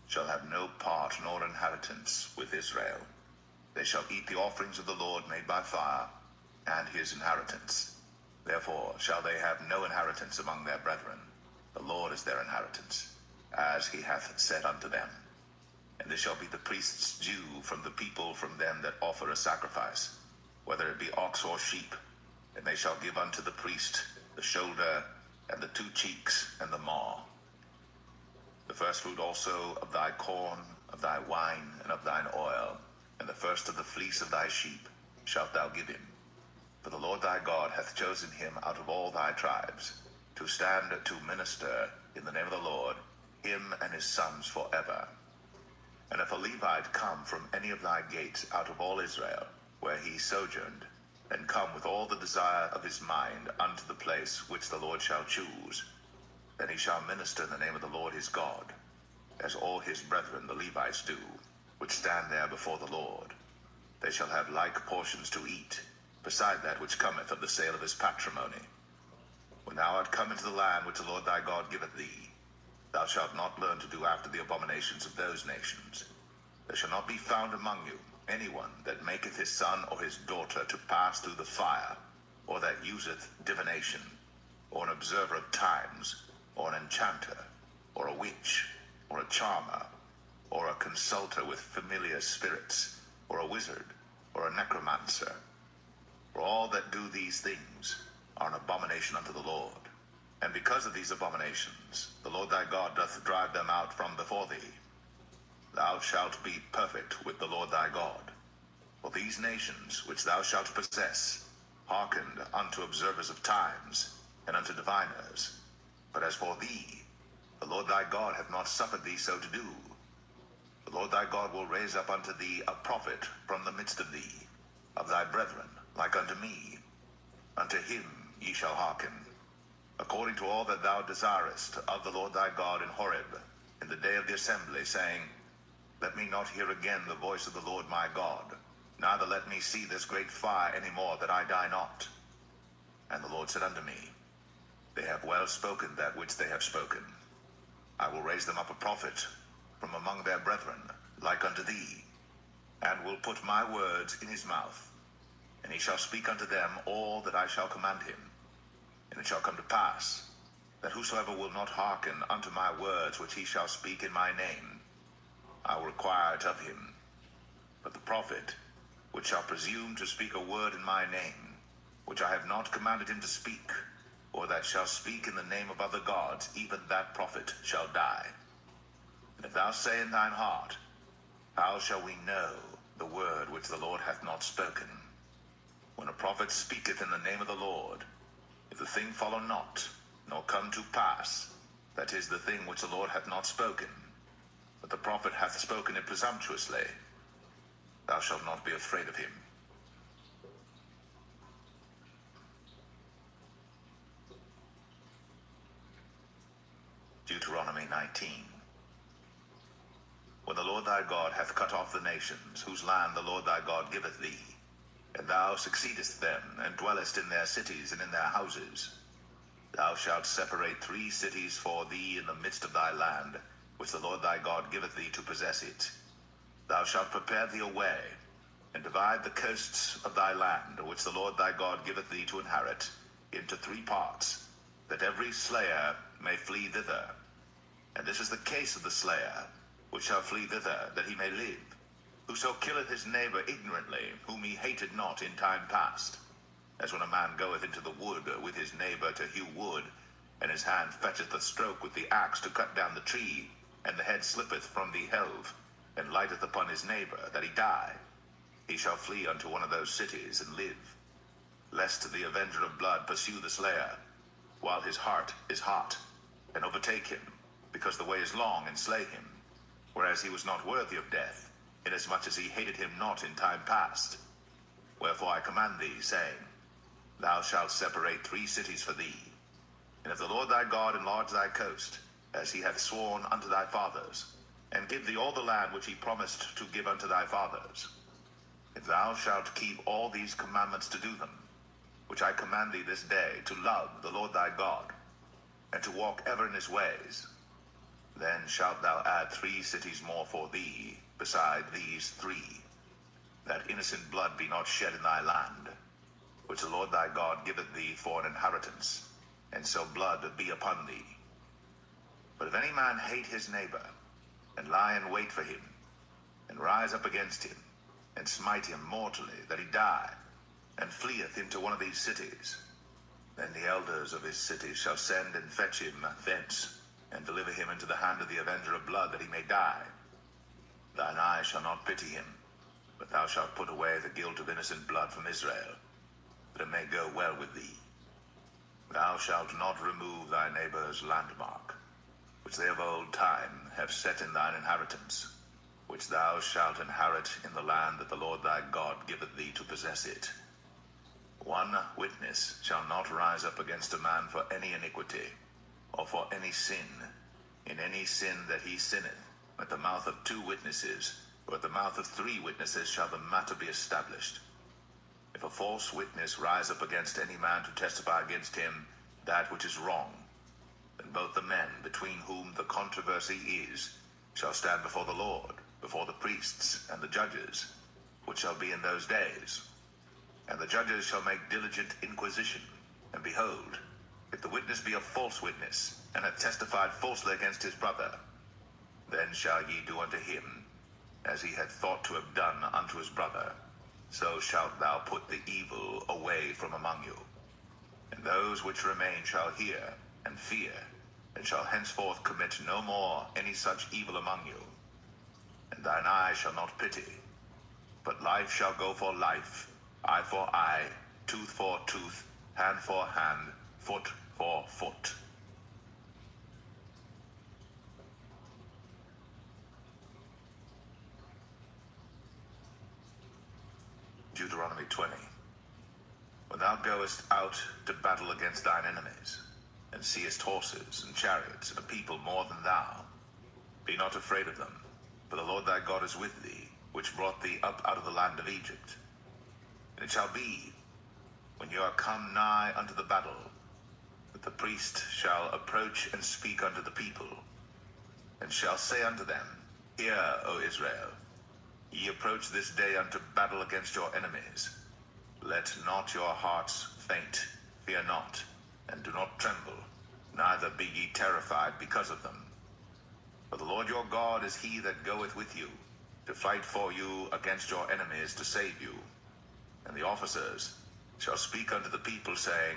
shall have no part nor inheritance with Israel. They shall eat the offerings of the Lord made by fire, and his inheritance. Therefore shall they have no inheritance among their brethren. The Lord is their inheritance, as he hath said unto them. And this shall be the priest's due from the people, from them that offer a sacrifice, whether it be ox or sheep. And they shall give unto the priest the shoulder, and the 2 cheeks, and the maw. The first fruit also of thy corn, of thy wine, and of thine oil, and the first of the fleece of thy sheep shalt thou give him. For the Lord thy God hath chosen him out of all thy tribes, to stand to minister in the name of the Lord, him and his sons forever. And if a Levite come from any of thy gates out of all Israel, where he sojourned, and come with all the desire of his mind unto the place which the Lord shall choose, then he shall minister in the name of the Lord his God, as all his brethren the Levites do, which stand there before the Lord. They shall have like portions to eat, beside that which cometh of the sale of his patrimony. When thou art come into the land which the Lord thy God giveth thee, thou shalt not learn to do after the abominations of those nations. There shall not be found among you anyone that maketh his son or his daughter to pass through the fire, or that useth divination, or an observer of times, or an enchanter, or a witch, or a charmer, or a consulter with familiar spirits, or a wizard, or a necromancer. For all that do these things are an abomination unto the Lord. And because of these abominations, the Lord thy God doth drive them out from before thee. Thou shalt be perfect with the Lord thy God. For these nations which thou shalt possess hearkened unto observers of times, and unto diviners. But as for thee, the Lord thy God hath not suffered thee so to do. The Lord thy God will raise up unto thee a prophet from the midst of thee, of thy brethren, like unto me. Unto him ye shall hearken, according to all that thou desirest of the Lord thy God in Horeb, in the day of the assembly, saying, Let me not hear again the voice of the Lord my God, neither let me see this great fire any more, that I die not. And the Lord said unto me, They have well spoken that which they have spoken. I will raise them up a prophet from among their brethren, like unto thee, and will put my words in his mouth, and he shall speak unto them all that I shall command him. And it shall come to pass, that whosoever will not hearken unto my words which he shall speak in my name, I will require it of him. But the prophet which shall presume to speak a word in my name, which I have not commanded him to speak, or that shall speak in the name of other gods, even that prophet shall die. And if thou say in thine heart, How shall we know the word which the Lord hath not spoken? When a prophet speaketh in the name of the Lord, If the thing follow not, nor come to pass, that is the thing which the Lord hath not spoken, but the prophet hath spoken it presumptuously, thou shalt not be afraid of him. Deuteronomy 19. When the Lord thy God hath cut off the nations, whose land the Lord thy God giveth thee, and thou succeedest them, and dwellest in their cities and in their houses, thou shalt separate 3 cities for thee in the midst of thy land, which the Lord thy God giveth thee to possess it. Thou shalt prepare thee a way, and divide the coasts of thy land, which the Lord thy God giveth thee to inherit, into 3 parts, that every slayer may flee thither. And this is the case of the slayer, which shall flee thither, that he may live. Whoso killeth his neighbor ignorantly, whom he hated not in time past, as when a man goeth into the wood with his neighbor to hew wood, and his hand fetcheth a stroke with the axe to cut down the tree, and the head slippeth from the helve, and lighteth upon his neighbor, that he die. He shall flee unto one of those cities, and live, lest the avenger of blood pursue the slayer, while his heart is hot, and overtake him, because the way is long, and slay him, whereas he was not worthy of death, inasmuch as he hated him not in time past. Wherefore I command thee, saying, Thou shalt separate 3 cities for thee. And if the Lord thy God enlarge thy coast, as he hath sworn unto thy fathers, and give thee all the land which he promised to give unto thy fathers, if thou shalt keep all these commandments to do them, which I command thee this day, to love the Lord thy God, and to walk ever in his ways, then shalt thou add 3 cities more for thee, beside these 3, that innocent blood be not shed in thy land, which the Lord thy God giveth thee for an inheritance, and so blood be upon thee. But if any man hate his neighbor, and lie in wait for him, and rise up against him, and smite him mortally, that he die, and fleeth into one of these cities, then the elders of his city shall send and fetch him thence, and deliver him into the hand of the avenger of blood, that he may die. Thine eye shall not pity him, but thou shalt put away the guilt of innocent blood from Israel, that it may go well with thee. Thou shalt not remove thy neighbor's landmark, which they of old time have set in thine inheritance, which thou shalt inherit in the land that the Lord thy God giveth thee to possess it. 1 witness shall not rise up against a man for any iniquity, or for any sin, in any sin that he sinneth. At the mouth of 2 witnesses, or at the mouth of 3 witnesses shall the matter be established. If a false witness rise up against any man to testify against him that which is wrong, then both the men between whom the controversy is shall stand before the Lord, before the priests and the judges, which shall be in those days. And the judges shall make diligent inquisition, and behold, if the witness be a false witness, and hath testified falsely against his brother, then shall ye do unto him as he had thought to have done unto his brother. So shalt thou put the evil away from among you. And those which remain shall hear and fear, and shall henceforth commit no more any such evil among you. And thine eye shall not pity, but life shall go for life, eye for eye, tooth for tooth, hand for hand, foot for foot. Deuteronomy 20. When thou goest out to battle against thine enemies, and seest horses and chariots and a people more than thou, be not afraid of them, for the Lord thy God is with thee, which brought thee up out of the land of Egypt. And it shall be, when you are come nigh unto the battle, that the priest shall approach and speak unto the people, and shall say unto them, Hear, O Israel, ye approach this day unto battle against your enemies. Let not your hearts faint, fear not, and do not tremble, neither be ye terrified because of them. For the Lord your God is he that goeth with you, to fight for you against your enemies, to save you. And the officers shall speak unto the people, saying,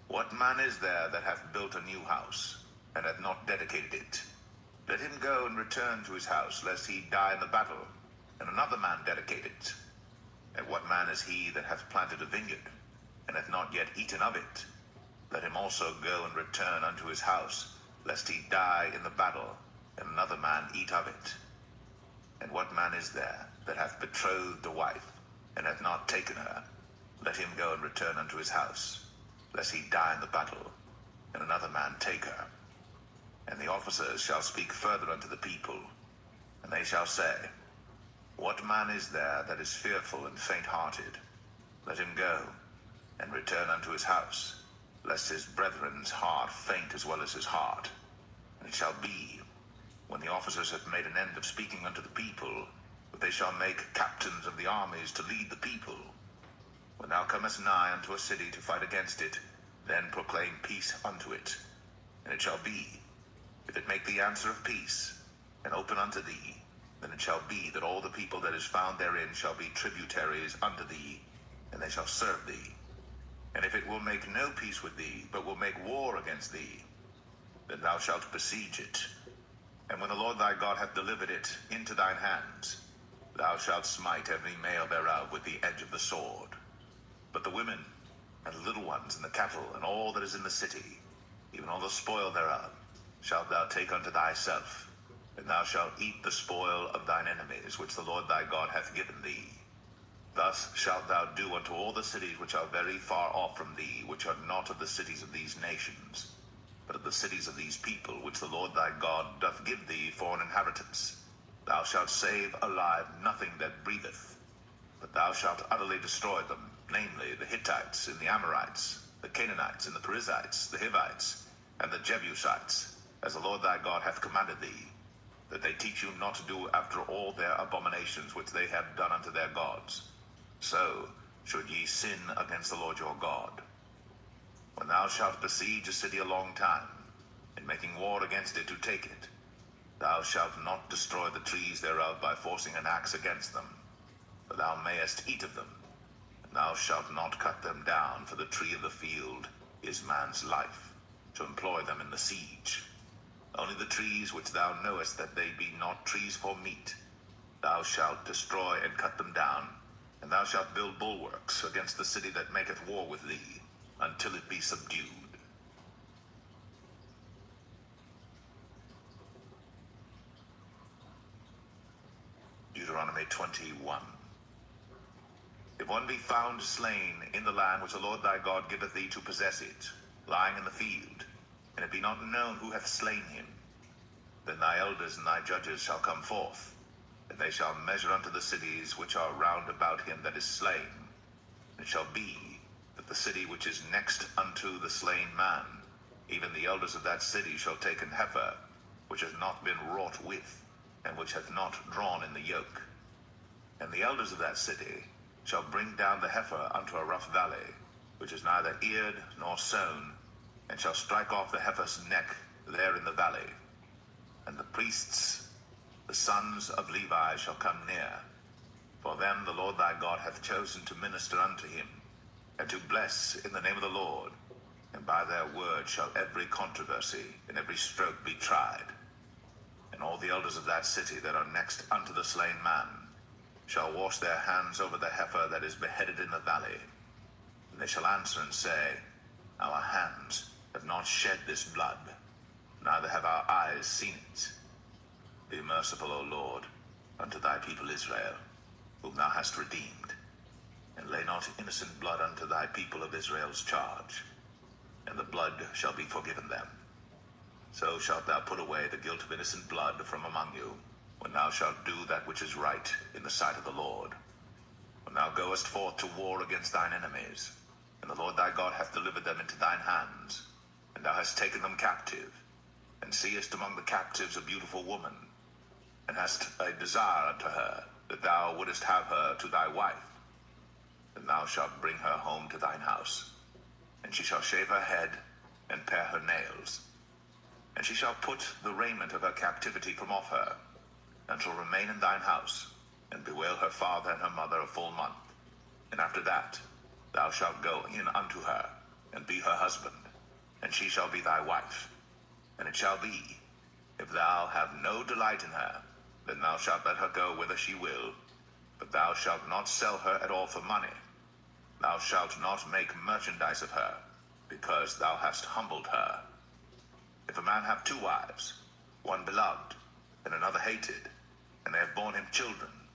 What man is there that hath built a new house, and hath not dedicated it? Let him go and return to his house, lest he die in the battle, and another man dedicate it. And what man is he that hath planted a vineyard, and hath not yet eaten of it? let him also go and return unto his house, lest he die in the battle, and another man eat of it. And what man is there that hath betrothed a wife, and hath not taken her? Let him go and return unto his house, lest he die in the battle, and another man take her. And the officers shall speak further unto the people, and they shall say, What man is there that is fearful and faint-hearted? Let him go, and return unto his house, lest his brethren's heart faint as well as his heart. And it shall be, when the officers have made an end of speaking unto the people, that they shall make captains of the armies to lead the people. When thou comest nigh unto a city to fight against it, then proclaim peace unto it. And it shall be, if it make thee answer of peace, and open unto thee, then it shall be that all the people that is found therein shall be tributaries unto thee, and they shall serve thee. And if it will make no peace with thee, but will make war against thee, then thou shalt besiege it. And when the Lord thy God hath delivered it into thine hands, thou shalt smite every male thereof with the edge of the sword. But the women, and the little ones, and the cattle, and all that is in the city, even all the spoil thereof, shalt thou take unto thyself, and thou shalt eat the spoil of thine enemies, which the Lord thy God hath given thee. Thus shalt thou do unto all the cities which are very far off from thee, which are not of the cities of these nations, but of the cities of these people, which the Lord thy God doth give thee for an inheritance. Thou shalt save alive nothing that breatheth, but thou shalt utterly destroy them, namely the Hittites, and the Amorites, the Canaanites, and the Perizzites, the Hivites, and the Jebusites, as the Lord thy God hath commanded thee, that they teach you not to do after all their abominations which they have done unto their gods. So should ye sin against the Lord your God. When thou shalt besiege a city a long time, in making war against it to take it, thou shalt not destroy the trees thereof by forcing an axe against them, for thou mayest eat of them. And thou shalt not cut them down, for the tree of the field is man's life, to employ them in the siege. Only the trees which thou knowest that they be not trees for meat, thou shalt destroy and cut them down, and thou shalt build bulwarks against the city that maketh war with thee, until it be subdued. Deuteronomy 21. If one be found slain in the land which the Lord thy God giveth thee to possess it, lying in the field, and it be not known who hath slain him, then thy elders and thy judges shall come forth, and they shall measure unto the cities which are round about him that is slain. It shall be that the city which is next unto the slain man, even the elders of that city shall take an heifer, which hath not been wrought with, and which hath not drawn in the yoke. And the elders of that city shall bring down the heifer unto a rough valley, which is neither eared nor sown, and shall strike off the heifer's neck there in the valley. And the priests, the sons of Levi, shall come near, for them the Lord thy God hath chosen to minister unto him, and to bless in the name of the Lord, and by their word shall every controversy and every stroke be tried. And all the elders of that city that are next unto the slain man shall wash their hands over the heifer that is beheaded in the valley. And they shall answer and say, Our hands have not shed this blood, neither have our eyes seen it. Be merciful, O Lord, unto thy people Israel, whom thou hast redeemed, and lay not innocent blood unto thy people of Israel's charge, and the blood shall be forgiven them. So shalt thou put away the guilt of innocent blood from among you, when thou shalt do that which is right in the sight of the Lord. When thou goest forth to war against thine enemies, and the Lord thy God hath delivered them into thine hands, and thou hast taken them captive, and seest among the captives a beautiful woman, and hast a desire unto her, that thou wouldest have her to thy wife, then thou shalt bring her home to thine house, and she shall shave her head, and pare her nails, and she shall put the raiment of her captivity from off her, and shall remain in thine house, and bewail her father and her mother a full month. And after that thou shalt go in unto her, and be her husband, and she shall be thy wife. And it shall be, if thou have no delight in her, then thou shalt let her go whither she will, but thou shalt not sell her at all for money. Thou shalt not make merchandise of her, because thou hast humbled her. If a man have 2 wives, one beloved, and another hated, and they have borne him children,